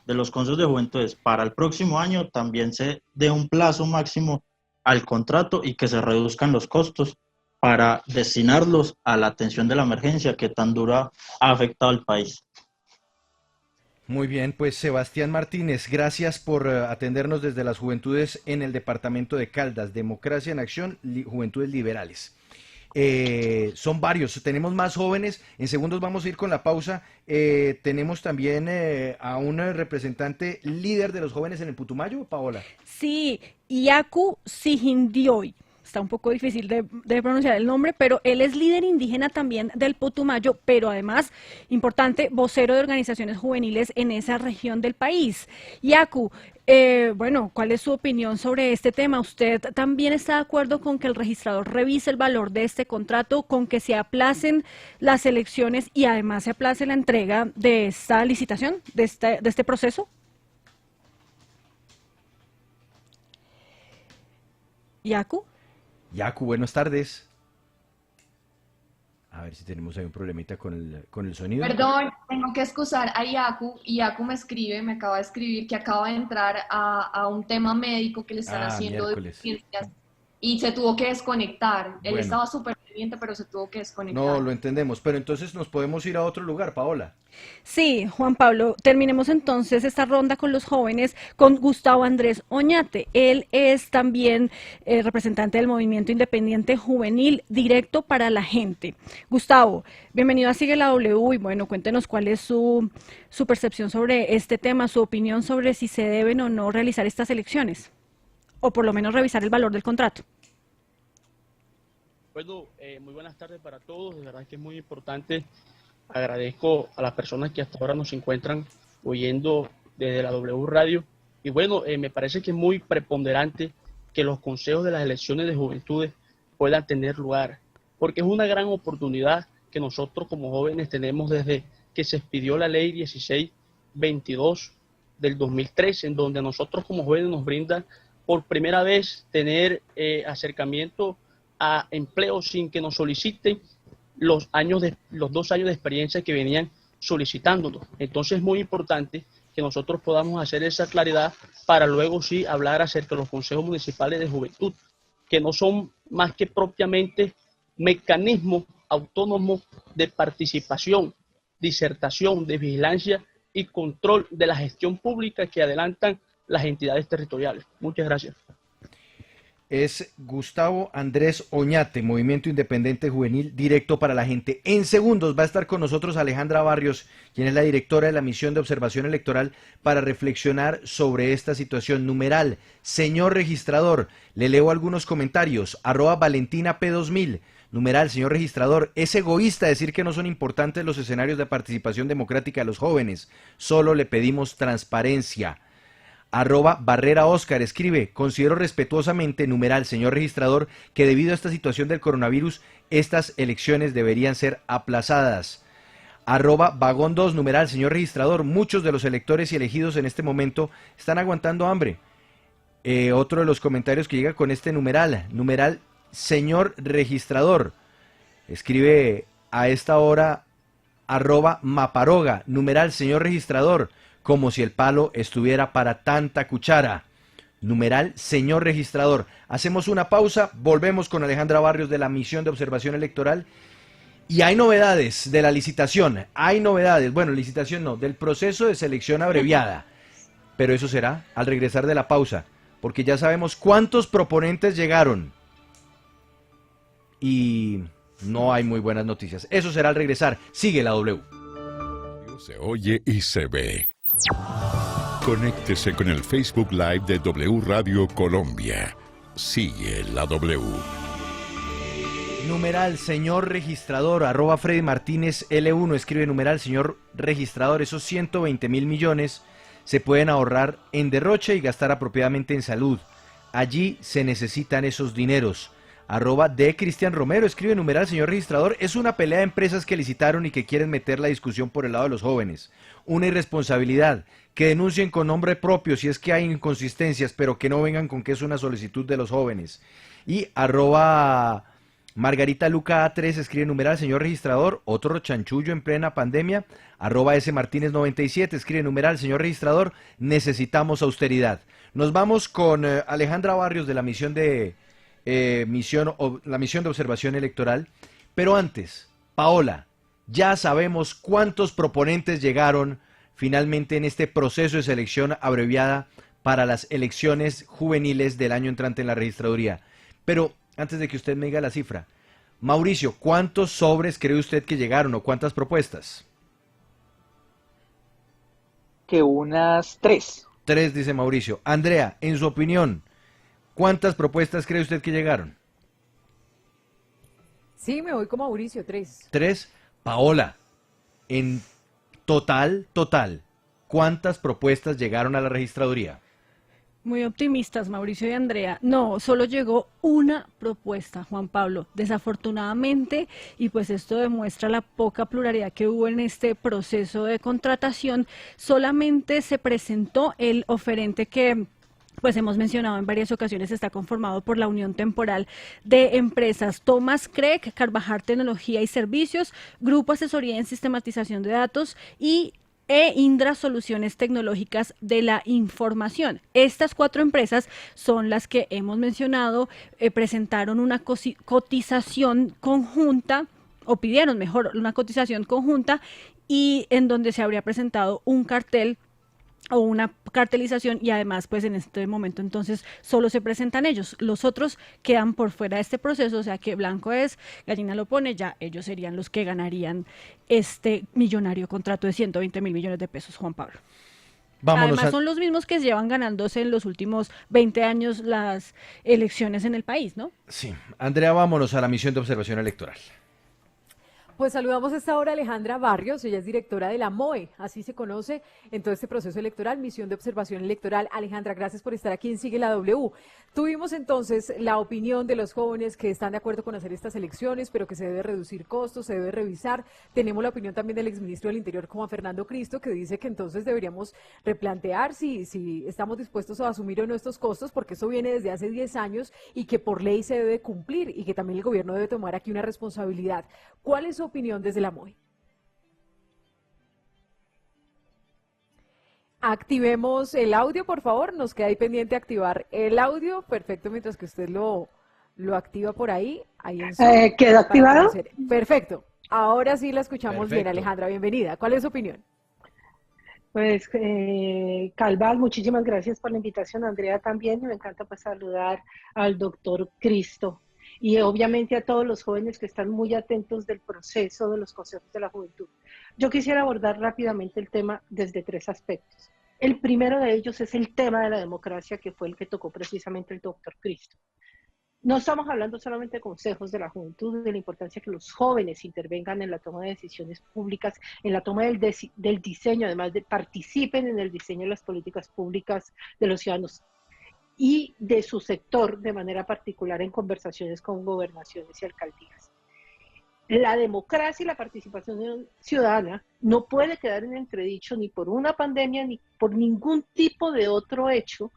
de los consejos de juventudes para el próximo año, también se dé un plazo máximo al contrato y que se reduzcan los costos para destinarlos a la atención de la emergencia que tan dura ha afectado al país. Muy bien, pues Sebastián Martínez, gracias por atendernos desde las Juventudes en el departamento de Caldas, Democracia en Acción, Juventudes Liberales. Son varios, tenemos más jóvenes, en segundos vamos a ir con la pausa. Tenemos también a un representante líder de los jóvenes en el Putumayo, Paola. Sí, Yaku Sijindioy. Está un poco difícil de pronunciar el nombre, pero él es líder indígena también del Putumayo, pero además, importante, vocero de organizaciones juveniles en esa región del país. Yaku, bueno, ¿cuál es su opinión sobre este tema? ¿Usted también está de acuerdo con que el registrador revise el valor de este contrato, con que se aplacen las elecciones y además se aplace la entrega de esta licitación, de este proceso? Yaku. Yaku, buenas tardes. A ver si tenemos ahí un problemita con el sonido. Perdón, tengo que excusar a Yaku, y Yaku me acaba de escribir que acaba de entrar a un tema médico que le están haciendo miércoles. de urgencias y se tuvo que desconectar. Él Bueno. estaba súper pendiente, pero se tuvo que desconectar. No, lo entendemos, pero entonces nos podemos ir a otro lugar, Paola. Sí, Juan Pablo, terminemos entonces esta ronda con los jóvenes con Gustavo Andrés Oñate. Él es también representante del Movimiento Independiente Juvenil Directo para la Gente. Gustavo, bienvenido a Sigue la W y bueno, cuéntenos cuál es su percepción sobre este tema, su opinión sobre si se deben o no realizar estas elecciones, o por lo menos revisar el valor del contrato. Bueno, muy buenas tardes para todos, de verdad que es muy importante. Agradezco a las personas que hasta ahora nos encuentran oyendo desde la W Radio y Y bueno, me parece que es muy preponderante que los consejos de las elecciones de juventudes puedan tener lugar, porque es una gran oportunidad que nosotros como jóvenes tenemos desde que se expidió la ley 1622 del 2013, en donde nosotros como jóvenes nos brinda por primera vez tener acercamiento a empleo sin que nos soliciten los 2 años de experiencia que venían solicitándonos. Entonces es muy importante que nosotros podamos hacer esa claridad para luego sí hablar acerca de los consejos municipales de juventud, que no son más que propiamente mecanismos autónomos de participación, disertación, de vigilancia y control de la gestión pública que adelantan las entidades territoriales. Muchas gracias. Es Gustavo Andrés Oñate, Movimiento Independiente Juvenil, directo para la gente. En segundos va a estar con nosotros Alejandra Barrios, quien es la directora de la misión de observación electoral, para reflexionar sobre esta situación. Numeral, señor registrador, le leo algunos comentarios, @Valentina P2000, numeral, señor registrador, es egoísta decir que no son importantes los escenarios de participación democrática de los jóvenes, solo le pedimos transparencia. @Barrera Oscar escribe, considero respetuosamente, numeral, señor registrador, que debido a esta situación del coronavirus, estas elecciones deberían ser aplazadas. @Vagón 2, numeral, señor registrador, muchos de los electores y elegidos en este momento están aguantando hambre. Otro de los comentarios que llega con este numeral, señor registrador, escribe a esta hora @Maparoga, numeral, señor registrador, como si el palo estuviera para tanta cuchara. Numeral, señor registrador. Hacemos una pausa, volvemos con Alejandra Barrios de la misión de observación electoral. Y hay novedades de la licitación, licitación no, del proceso de selección abreviada. Pero eso será al regresar de la pausa, porque ya sabemos cuántos proponentes llegaron. Y no hay muy buenas noticias. Eso será al regresar. Sigue la W. Se oye y se ve. Conéctese con el Facebook Live de W Radio Colombia. Sigue la W. Numeral, señor registrador, @Freddy Martínez L1, escribe numeral, señor registrador, esos 120.000 millones se pueden ahorrar en derroche y gastar apropiadamente en salud. Allí se necesitan esos dineros. @D. Cristian Romero, escribe numeral, señor registrador, es una pelea de empresas que licitaron y que quieren meter la discusión por el lado de los jóvenes. Una irresponsabilidad, que denuncien con nombre propio si es que hay inconsistencias, pero que no vengan con que es una solicitud de los jóvenes. Y Margarita Luca A3 escribe numeral, señor registrador, otro chanchullo en plena pandemia. @S Martínez 97 escribe numeral, señor registrador, necesitamos austeridad. Nos vamos con Alejandra Barrios de la misión de observación electoral. Pero antes, Paola, ya sabemos cuántos proponentes llegaron finalmente en este proceso de selección abreviada para las elecciones juveniles del año entrante en la registraduría. Pero antes de que usted me diga la cifra, Mauricio, ¿cuántos sobres cree usted que llegaron o cuántas propuestas? Que unas 3. 3, dice Mauricio. Andrea, en su opinión, ¿cuántas propuestas cree usted que llegaron? Sí, me voy con Mauricio, 3. 3. Paola, en total, ¿cuántas propuestas llegaron a la registraduría? Muy optimistas, Mauricio y Andrea. No, solo llegó una propuesta, Juan Pablo, desafortunadamente, y pues esto demuestra la poca pluralidad que hubo en este proceso de contratación. Solamente se presentó el oferente que, pues hemos mencionado en varias ocasiones, está conformado por la Unión Temporal de Empresas Thomas Craig, Carvajal Tecnología y Servicios, Grupo Asesoría en Sistematización de Datos e Indra Soluciones Tecnológicas de la Información. Estas 4 empresas son las que hemos mencionado, presentaron una cotización conjunta, o pidieron mejor una cotización conjunta, y en donde se habría presentado un cartel o una cartelización, y además pues en este momento entonces solo se presentan ellos, los otros quedan por fuera de este proceso, o sea que blanco es, gallina lo pone, ya ellos serían los que ganarían este millonario contrato de 120.000 millones de pesos, Juan Pablo. Además son los mismos que llevan ganándose en los últimos 20 años las elecciones en el país, ¿no? Sí. Andrea, vámonos a la misión de observación electoral. Pues saludamos a esta hora a Alejandra Barrios, ella es directora de la MOE, así se conoce en todo este proceso electoral, Misión de Observación Electoral. Alejandra, gracias por estar aquí en Sigue la W. Tuvimos entonces la opinión de los jóvenes que están de acuerdo con hacer estas elecciones, pero que se debe reducir costos, se debe revisar. Tenemos la opinión también del exministro del Interior, Juan Fernando Cristo, que dice que entonces deberíamos replantear si estamos dispuestos a asumir o no estos costos, porque eso viene desde hace 10 años y que por ley se debe cumplir y que también el gobierno debe tomar aquí una responsabilidad. ¿Cuál es su opinión desde la MOE? Activemos el audio, por favor. Nos queda ahí pendiente activar el audio. Perfecto, mientras que usted lo activa por ahí. Ahí en ¿Quedó activado? Perfecto. Ahora sí la escuchamos Perfecto. bien, Alejandra. Bienvenida. ¿Cuál es su opinión? Pues, Calval, muchísimas gracias por la invitación. Andrea también. Me encanta pues saludar al doctor Cristo. Y obviamente a todos los jóvenes que están muy atentos del proceso de los consejos de la juventud. Yo quisiera abordar rápidamente el tema desde 3 aspectos. El primero de ellos es el tema de la democracia, que fue el que tocó precisamente el doctor Cristo. No estamos hablando solamente de consejos de la juventud, de la importancia que los jóvenes intervengan en la toma de decisiones públicas, en la toma del diseño, además de participen en el diseño de las políticas públicas de los ciudadanos y de su sector de manera particular en conversaciones con gobernaciones y alcaldías. La democracia y la participación ciudadana no puede quedar en entredicho ni por una pandemia ni por ningún tipo de otro hecho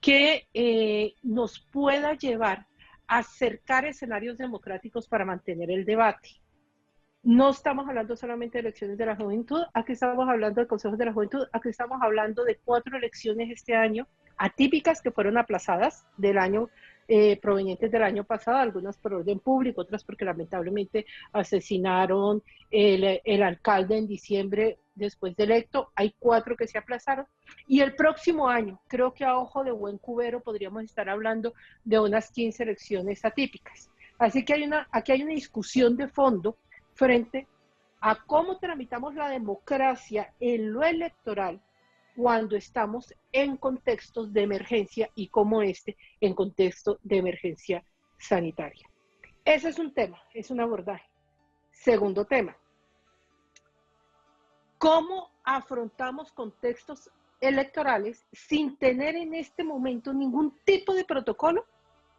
que nos pueda llevar a acercar escenarios democráticos para mantener el debate. No estamos hablando solamente de elecciones de la juventud, aquí estamos hablando de consejos de la juventud, aquí estamos hablando de 4 elecciones este año, atípicas que fueron aplazadas del año, provenientes del año pasado, algunas por orden público, otras porque lamentablemente asesinaron el alcalde en diciembre después de electo. Hay 4 que se aplazaron. Y el próximo año, creo que a ojo de buen cubero, podríamos estar hablando de unas 15 elecciones atípicas. Así que aquí hay una discusión de fondo frente a cómo tramitamos la democracia en lo electoral cuando estamos en contextos de emergencia y como en contexto de emergencia sanitaria. Ese es un tema, es un abordaje. Segundo tema, ¿cómo afrontamos contextos electorales sin tener en este momento ningún tipo de protocolo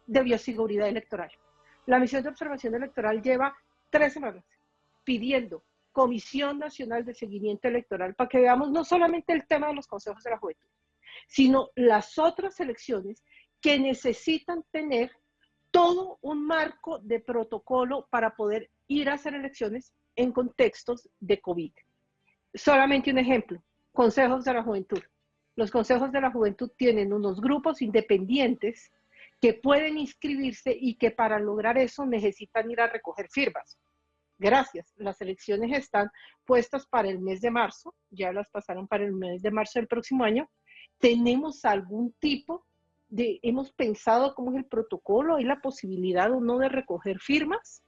de bioseguridad electoral? La misión de observación electoral lleva 3 semanas pidiendo Comisión Nacional de Seguimiento Electoral para que veamos no solamente el tema de los consejos de la juventud, sino las otras elecciones que necesitan tener todo un marco de protocolo para poder ir a hacer elecciones en contextos de COVID. Solamente un ejemplo, consejos de la juventud. Los consejos de la juventud tienen unos grupos independientes que pueden inscribirse y que para lograr eso necesitan ir a recoger firmas. Gracias, las elecciones están puestas para el mes de marzo, ya las pasaron para el mes de marzo del próximo año. ¿Tenemos algún tipo hemos pensado cómo es el protocolo? ¿Hay la posibilidad o no de recoger firmas?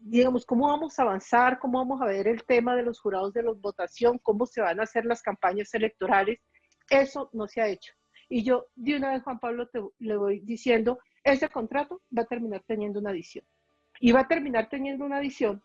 Digamos, ¿cómo vamos a avanzar? ¿Cómo vamos a ver el tema de los jurados de la votación? ¿Cómo se van a hacer las campañas electorales? Eso no se ha hecho. Y yo, de una vez, Juan Pablo, le voy diciendo, ese contrato va a terminar teniendo una adición. Y va a terminar teniendo una adición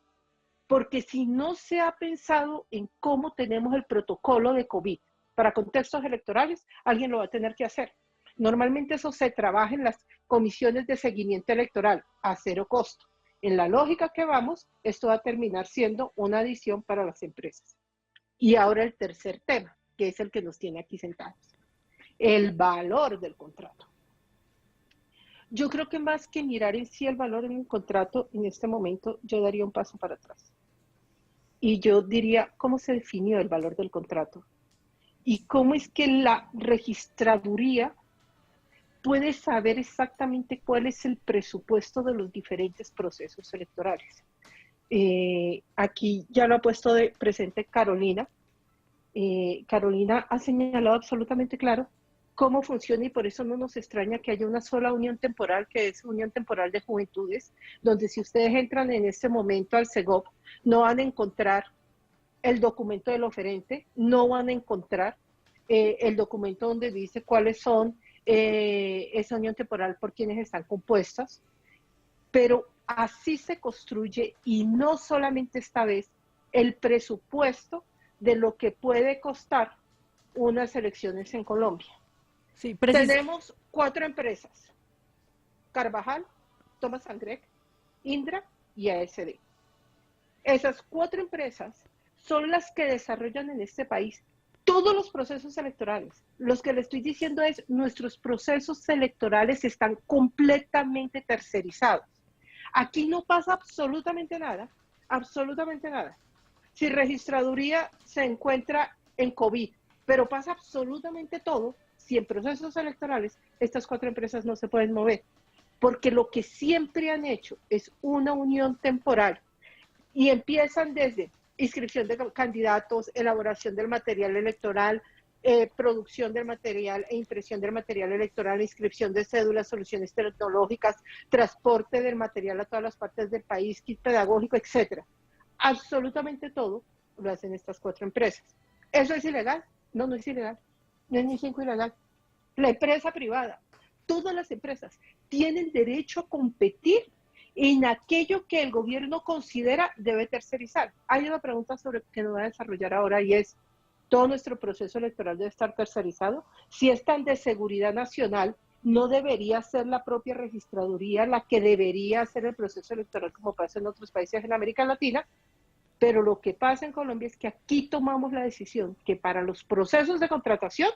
porque si no se ha pensado en cómo tenemos el protocolo de COVID para contextos electorales, alguien lo va a tener que hacer. Normalmente eso se trabaja en las comisiones de seguimiento electoral a 0 costo. En la lógica que vamos, esto va a terminar siendo una adición para las empresas. Y ahora el tercer tema, que es el que nos tiene aquí sentados. El valor del contrato. Yo creo que más que mirar en sí el valor en un contrato, en este momento yo daría un paso para atrás. Y yo diría, ¿cómo se definió el valor del contrato? Y cómo es que la registraduría puede saber exactamente cuál es el presupuesto de los diferentes procesos electorales. Aquí ya lo ha puesto de presente Carolina. Carolina ha señalado absolutamente claro cómo funciona y por eso no nos extraña que haya una sola unión temporal, que es Unión Temporal de Juventudes, donde si ustedes entran en este momento al CEGOP, no van a encontrar el documento del oferente, no van a encontrar el documento donde dice cuáles son esa unión temporal por quienes están compuestas, pero así se construye, y no solamente esta vez, el presupuesto de lo que puede costar unas elecciones en Colombia. Sí, tenemos 4 empresas: Carvajal, Thomas & Gregg, Indra y ASD. Esas 4 empresas son las que desarrollan en este país todos los procesos electorales. Los que le estoy diciendo es, nuestros procesos electorales están completamente tercerizados. Aquí no pasa absolutamente nada, absolutamente nada. Si registraduría se encuentra en COVID, pero pasa absolutamente todo, si en procesos electorales estas 4 empresas no se pueden mover, porque lo que siempre han hecho es una unión temporal, y empiezan desde inscripción de candidatos, elaboración del material electoral, producción del material e impresión del material electoral, inscripción de cédulas, soluciones tecnológicas, transporte del material a todas las partes del país, kit pedagógico, etcétera. Absolutamente todo lo hacen estas 4 empresas. ¿Eso es ilegal? No, no es ilegal. No es ni 5 ilegal. La empresa privada, todas las empresas tienen derecho a competir en aquello que el gobierno considera debe tercerizar. Hay una pregunta sobre que nos va a desarrollar ahora, y es, ¿todo nuestro proceso electoral debe estar tercerizado? Si es tan de seguridad nacional, ¿no debería ser la propia registraduría la que debería hacer el proceso electoral como pasa en otros países en América Latina? Pero lo que pasa en Colombia es que aquí tomamos la decisión que para los procesos de contratación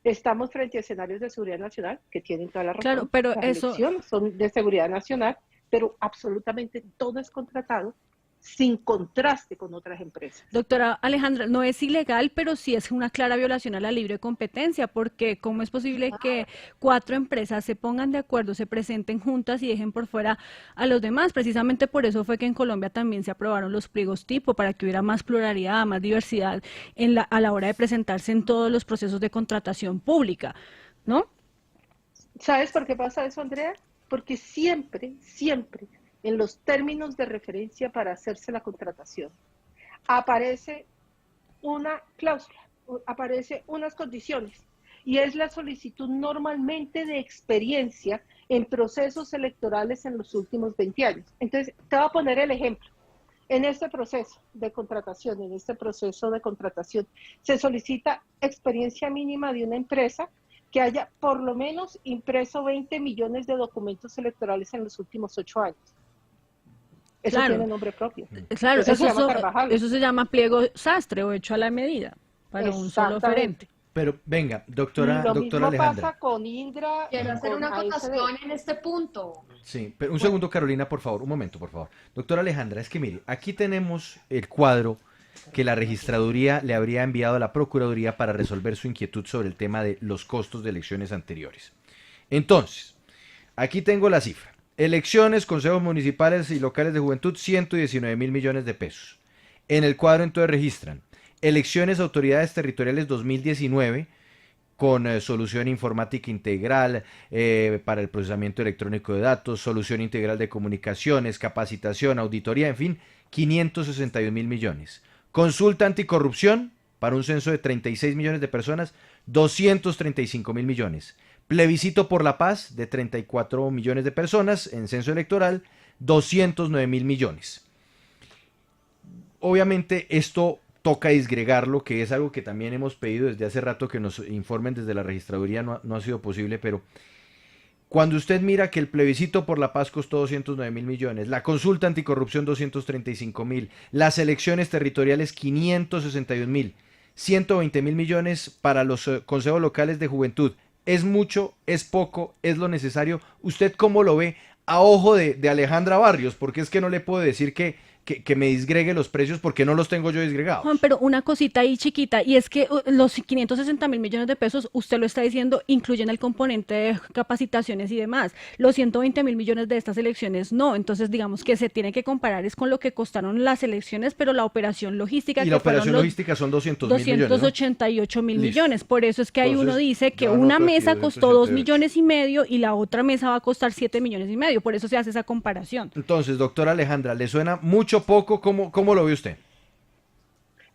estamos frente a escenarios de seguridad nacional, que tienen toda la razón. Claro, pero las eso... elecciones son de seguridad nacional, pero absolutamente todo es contratado sin contraste con otras empresas. Doctora Alejandra, no es ilegal, pero sí es una clara violación a la libre competencia, porque ¿cómo es posible que 4 empresas se pongan de acuerdo, se presenten juntas y dejen por fuera a los demás? Precisamente por eso fue que en Colombia también se aprobaron los pliegos tipo, para que hubiera más pluralidad, más diversidad a la hora de presentarse en todos los procesos de contratación pública, ¿no? ¿Sabes por qué pasa eso, Andrea? Porque siempre, siempre, en los términos de referencia para hacerse la contratación, aparece una cláusula, aparece unas condiciones, y es la solicitud normalmente de experiencia en procesos electorales en los últimos 20 años. Entonces, te voy a poner el ejemplo. En este proceso de contratación, se solicita experiencia mínima de una empresa que haya por lo menos impreso 20 millones de documentos electorales en los últimos 8 años. Eso claro, tiene nombre propio. Claro, eso se llama pliego sastre o hecho a la medida para un solo oferente. Pero venga, doctora mismo Alejandra. Pasa con Indra. Quiero hacer una acotación en este punto. Sí, pero un segundo, Carolina, por favor, un momento, por favor. Doctora Alejandra, es que mire, aquí tenemos el cuadro que la registraduría le habría enviado a la Procuraduría para resolver su inquietud sobre el tema de los costos de elecciones anteriores. Entonces, aquí tengo la cifra. Elecciones, consejos municipales y locales de juventud, 119.000 millones de pesos. En el cuadro entonces registran elecciones a autoridades territoriales 2019 con solución informática integral para el procesamiento electrónico de datos, solución integral de comunicaciones, capacitación, auditoría, en fin, 561.000 millones. Consulta anticorrupción para un censo de 36 millones de personas, 235.000 millones. Plebiscito por la paz de 34 millones de personas en censo electoral, 209.000 millones. Obviamente esto toca disgregarlo, que es algo que también hemos pedido desde hace rato que nos informen desde la registraduría, no ha sido posible, pero cuando usted mira que el plebiscito por la paz costó 209.000 millones, la consulta anticorrupción 235.000, las elecciones territoriales 561.000, 120.000 millones para los consejos locales de juventud, ¿es mucho? ¿Es poco? ¿Es lo necesario? ¿Usted cómo lo ve a ojo de Alejandra Barrios? Porque es que no le puedo decir que me disgregue los precios porque no los tengo yo disgregados. Juan, pero una cosita ahí chiquita, y es que los 560.000 millones de pesos, usted lo está diciendo, incluyen el componente de capacitaciones y demás. Los 120.000 millones de estas elecciones no, entonces digamos que se tiene que comparar es con lo que costaron las elecciones, pero la operación logística... Y la operación logística son 200.000 millones, ¿no? 288.000 millones, por eso es que ahí uno dice que una mesa costó 2,5 millones y la otra mesa va a costar 7,5 millones, por eso se hace esa comparación. Entonces, doctora Alejandra, ¿le suena mucho, poco? ¿Cómo lo ve usted?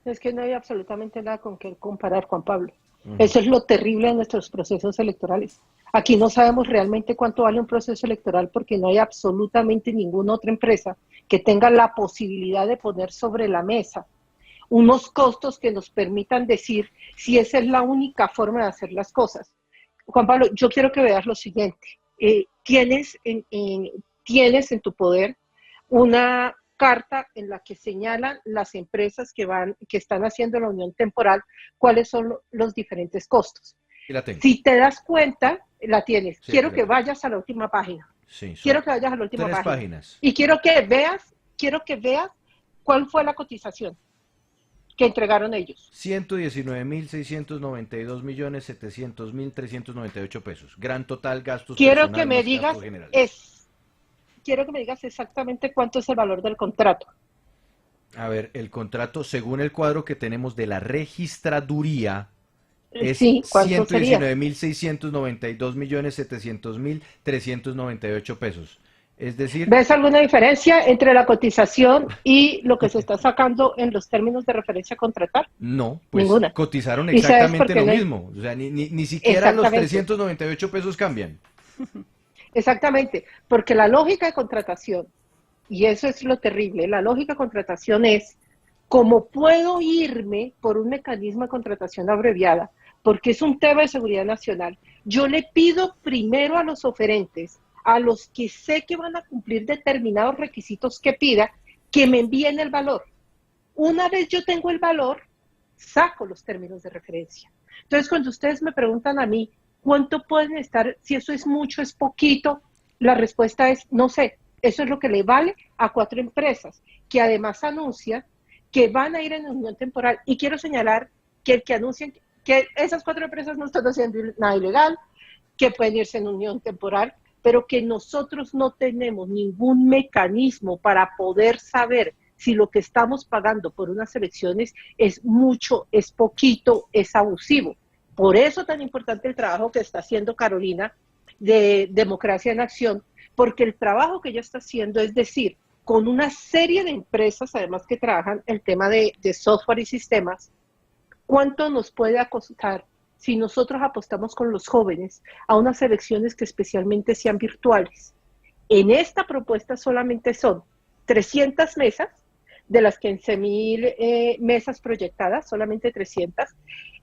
Es que no hay absolutamente nada con qué comparar, Juan Pablo. Eso es lo terrible de nuestros procesos electorales. Aquí no sabemos realmente cuánto vale un proceso electoral porque no hay absolutamente ninguna otra empresa que tenga la posibilidad de poner sobre la mesa unos costos que nos permitan decir si esa es la única forma de hacer las cosas. Juan Pablo, yo quiero que veas lo siguiente. Tienes en tu poder una carta en la que señalan las empresas que están haciendo la unión temporal, cuáles son los diferentes costos. Si te das cuenta, la tienes. Sí, quiero que vayas a la última página. Sí, quiero que vayas a la última página. Páginas. Y quiero que veas cuál fue la cotización que entregaron ellos. 119.692.700.398 pesos. Gran total gastos. Quiero que me digas exactamente cuánto es el valor del contrato. A ver, el contrato, según el cuadro que tenemos de la registraduría, es sí, 119.692.700.398 pesos. Es decir, ¿ves alguna diferencia entre la cotización y lo que se está sacando en los términos de referencia a contratar? No, pues ninguna. Cotizaron exactamente lo mismo. O sea, ni siquiera los 398 pesos cambian. Exactamente, porque la lógica de contratación, y eso es lo terrible, la lógica de contratación es cómo puedo irme por un mecanismo de contratación abreviada, porque es un tema de seguridad nacional. Yo le pido primero a los oferentes, a los que sé que van a cumplir determinados requisitos que pida, que me envíen el valor. Una vez yo tengo el valor, saco los términos de referencia. Entonces, cuando ustedes me preguntan a mí, ¿cuánto pueden estar? Si eso es mucho, es poquito, la respuesta es, no sé, eso es lo que le vale a 4 empresas, que además anuncian que van a ir en unión temporal. Y quiero señalar que el que anuncian que esas 4 empresas no están haciendo nada ilegal, que pueden irse en unión temporal, pero que nosotros no tenemos ningún mecanismo para poder saber si lo que estamos pagando por unas elecciones es mucho, es poquito, es abusivo. Por eso tan importante el trabajo que está haciendo Carolina de Democracia en Acción, porque el trabajo que ella está haciendo es decir, con una serie de empresas, además que trabajan el tema de software y sistemas, ¿cuánto nos puede costar si nosotros apostamos con los jóvenes a unas elecciones que especialmente sean virtuales? En esta propuesta solamente son 300 mesas, de las 15.000 mesas proyectadas, solamente 300.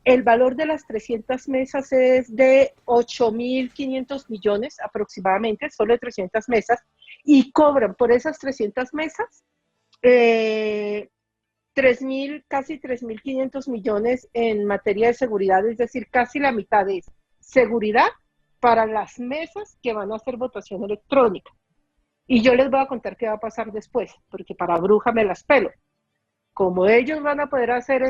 El valor de las 300 mesas es de 8.500 millones aproximadamente, solo de 300 mesas, y cobran por esas 300 mesas casi 3.500 millones en materia de seguridad, es decir, casi la mitad es seguridad para las mesas que van a hacer votación electrónica. Y yo les voy a contar qué va a pasar después, porque para bruja me las pelo. Como ellos van a poder hacer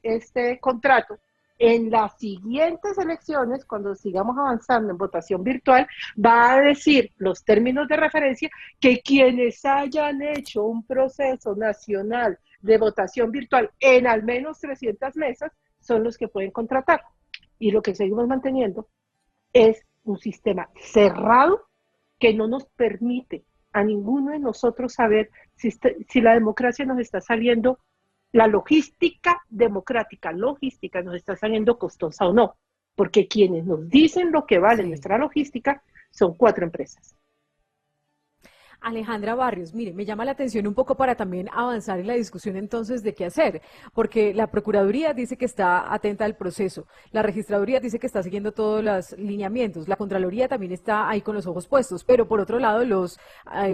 este contrato, en las siguientes elecciones, cuando sigamos avanzando en votación virtual, va a decir los términos de referencia que quienes hayan hecho un proceso nacional de votación virtual en al menos 300 mesas son los que pueden contratar. Y lo que seguimos manteniendo es un sistema cerrado que no nos permite a ninguno de nosotros saber si la democracia nos está saliendo, la logística democrática, nos está saliendo costosa o no, porque quienes nos dicen lo que vale nuestra logística son 4 empresas. Alejandra Barrios, mire, me llama la atención un poco para también avanzar en la discusión entonces de qué hacer, porque la Procuraduría dice que está atenta al proceso, la Registraduría dice que está siguiendo todos los lineamientos, la Contraloría también está ahí con los ojos puestos, pero por otro lado los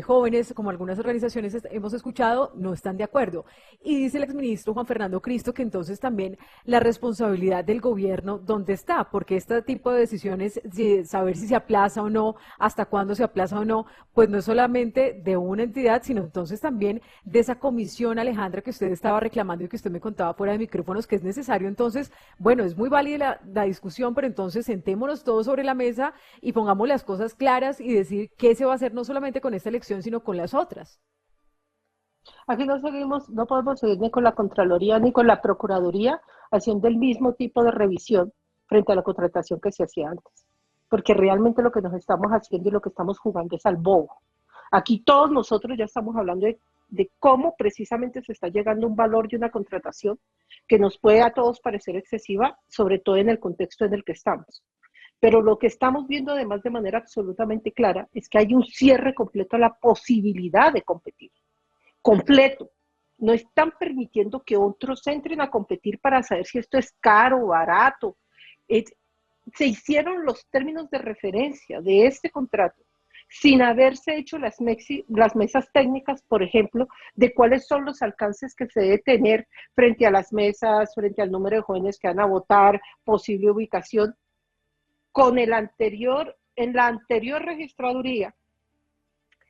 jóvenes, como algunas organizaciones hemos escuchado, no están de acuerdo. Y dice el exministro Juan Fernando Cristo que entonces también la responsabilidad del gobierno, ¿dónde está? Porque este tipo de decisiones, saber si se aplaza o no, hasta cuándo se aplaza o no, pues no es solamente de una entidad, sino entonces también de esa comisión, Alejandra, que usted estaba reclamando y que usted me contaba fuera de micrófonos, que es necesario. Entonces, bueno, es muy válida la discusión, pero entonces sentémonos todos sobre la mesa y pongamos las cosas claras y decir qué se va a hacer no solamente con esta elección, sino con las otras. Aquí no podemos seguir ni con la Contraloría ni con la Procuraduría haciendo el mismo tipo de revisión frente a la contratación que se hacía antes, porque realmente lo que nos estamos haciendo y lo que estamos jugando es al bobo. Aquí todos nosotros ya estamos hablando de de cómo precisamente se está llegando a un valor de una contratación que nos puede a todos parecer excesiva, sobre todo en el contexto en el que estamos. Pero lo que estamos viendo además de manera absolutamente clara es que hay un cierre completo a la posibilidad de competir. Completo. No están permitiendo que otros entren a competir para saber si esto es caro o barato. Se hicieron los términos de referencia de este contrato sin haberse hecho las mesas técnicas, por ejemplo, de cuáles son los alcances que se debe tener frente a las mesas, frente al número de jóvenes que van a votar, posible ubicación. En la anterior registraduría,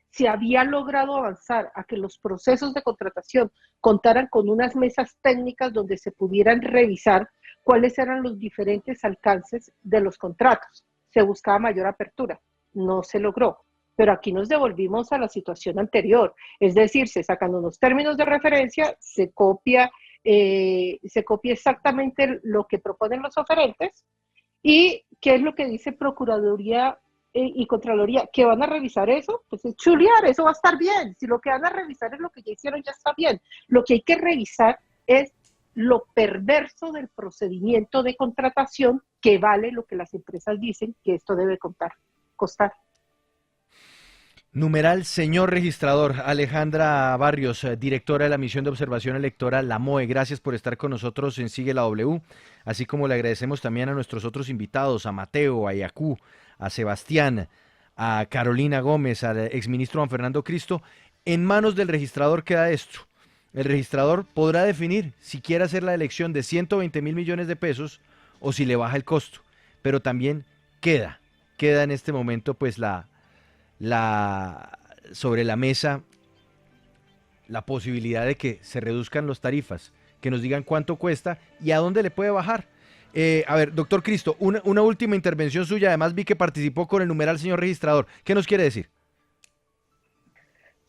se había logrado avanzar a que los procesos de contratación contaran con unas mesas técnicas donde se pudieran revisar cuáles eran los diferentes alcances de los contratos. Se buscaba mayor apertura, no se logró. Pero aquí nos devolvimos a la situación anterior, es decir, se sacan unos términos de referencia, se copia exactamente lo que proponen los oferentes. ¿Y qué es lo que dice Procuraduría y Contraloría? ¿Que van a revisar eso? Pues es chulear, eso va a estar bien. Si lo que van a revisar es lo que ya hicieron, ya está bien. Lo que hay que revisar es lo perverso del procedimiento de contratación, que vale lo que las empresas dicen que esto debe costar. Numeral, señor registrador. Alejandra Barrios, directora de la Misión de Observación Electoral, la MOE, gracias por estar con nosotros en Sigue la W, así como le agradecemos también a nuestros otros invitados, a Mateo, a Yacú, a Sebastián, a Carolina Gómez, al exministro Juan Fernando Cristo. En manos del registrador queda esto. El registrador podrá definir si quiere hacer la elección de 120 mil millones de pesos o si le baja el costo, pero también queda en este momento pues sobre la mesa la posibilidad de que se reduzcan las tarifas, que nos digan cuánto cuesta y a dónde le puede bajar. A ver, doctor Cristo, una última intervención suya, además vi que participó con el numeral señor registrador. ¿Qué nos quiere decir?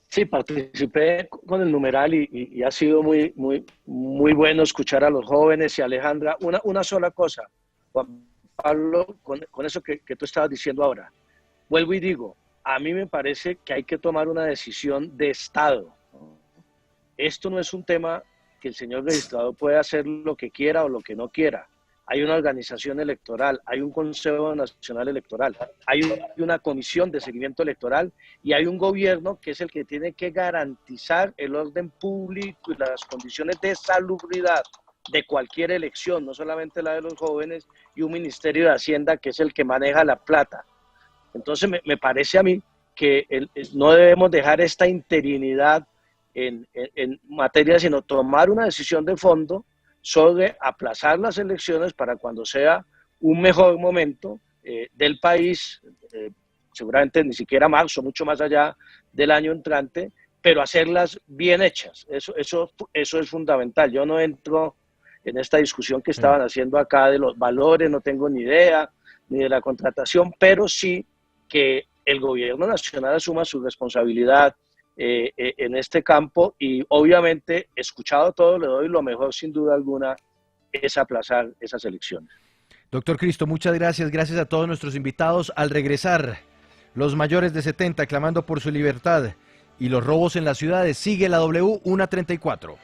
Sí, participé con el numeral y ha sido muy bueno escuchar a los jóvenes y a Alejandra. Una sola cosa, Juan Pablo, con eso que tú estabas diciendo ahora. Vuelvo y digo, a mí me parece que hay que tomar una decisión de Estado. Esto no es un tema que el señor registrador puede hacer lo que quiera o lo que no quiera. Hay una organización electoral, hay un Consejo Nacional Electoral, hay una comisión de seguimiento electoral y hay un gobierno que es el que tiene que garantizar el orden público y las condiciones de salubridad de cualquier elección, no solamente la de los jóvenes, y un Ministerio de Hacienda que es el que maneja la plata. Entonces me parece a mí que no debemos dejar esta interinidad en materia, sino tomar una decisión de fondo sobre aplazar las elecciones para cuando sea un mejor momento del país, seguramente ni siquiera marzo, mucho más allá del año entrante, pero hacerlas bien hechas. Eso es fundamental. Yo no entro en esta discusión que estaban haciendo acá de los valores, no tengo ni idea, ni de la contratación, pero sí que el gobierno nacional asuma su responsabilidad en este campo y obviamente, escuchado todo, le doy lo mejor sin duda alguna, es aplazar esas elecciones. Doctor Cristo, muchas gracias. Gracias a todos nuestros invitados. Al regresar, los mayores de 70 clamando por su libertad y los robos en las ciudades. Sigue la W 134.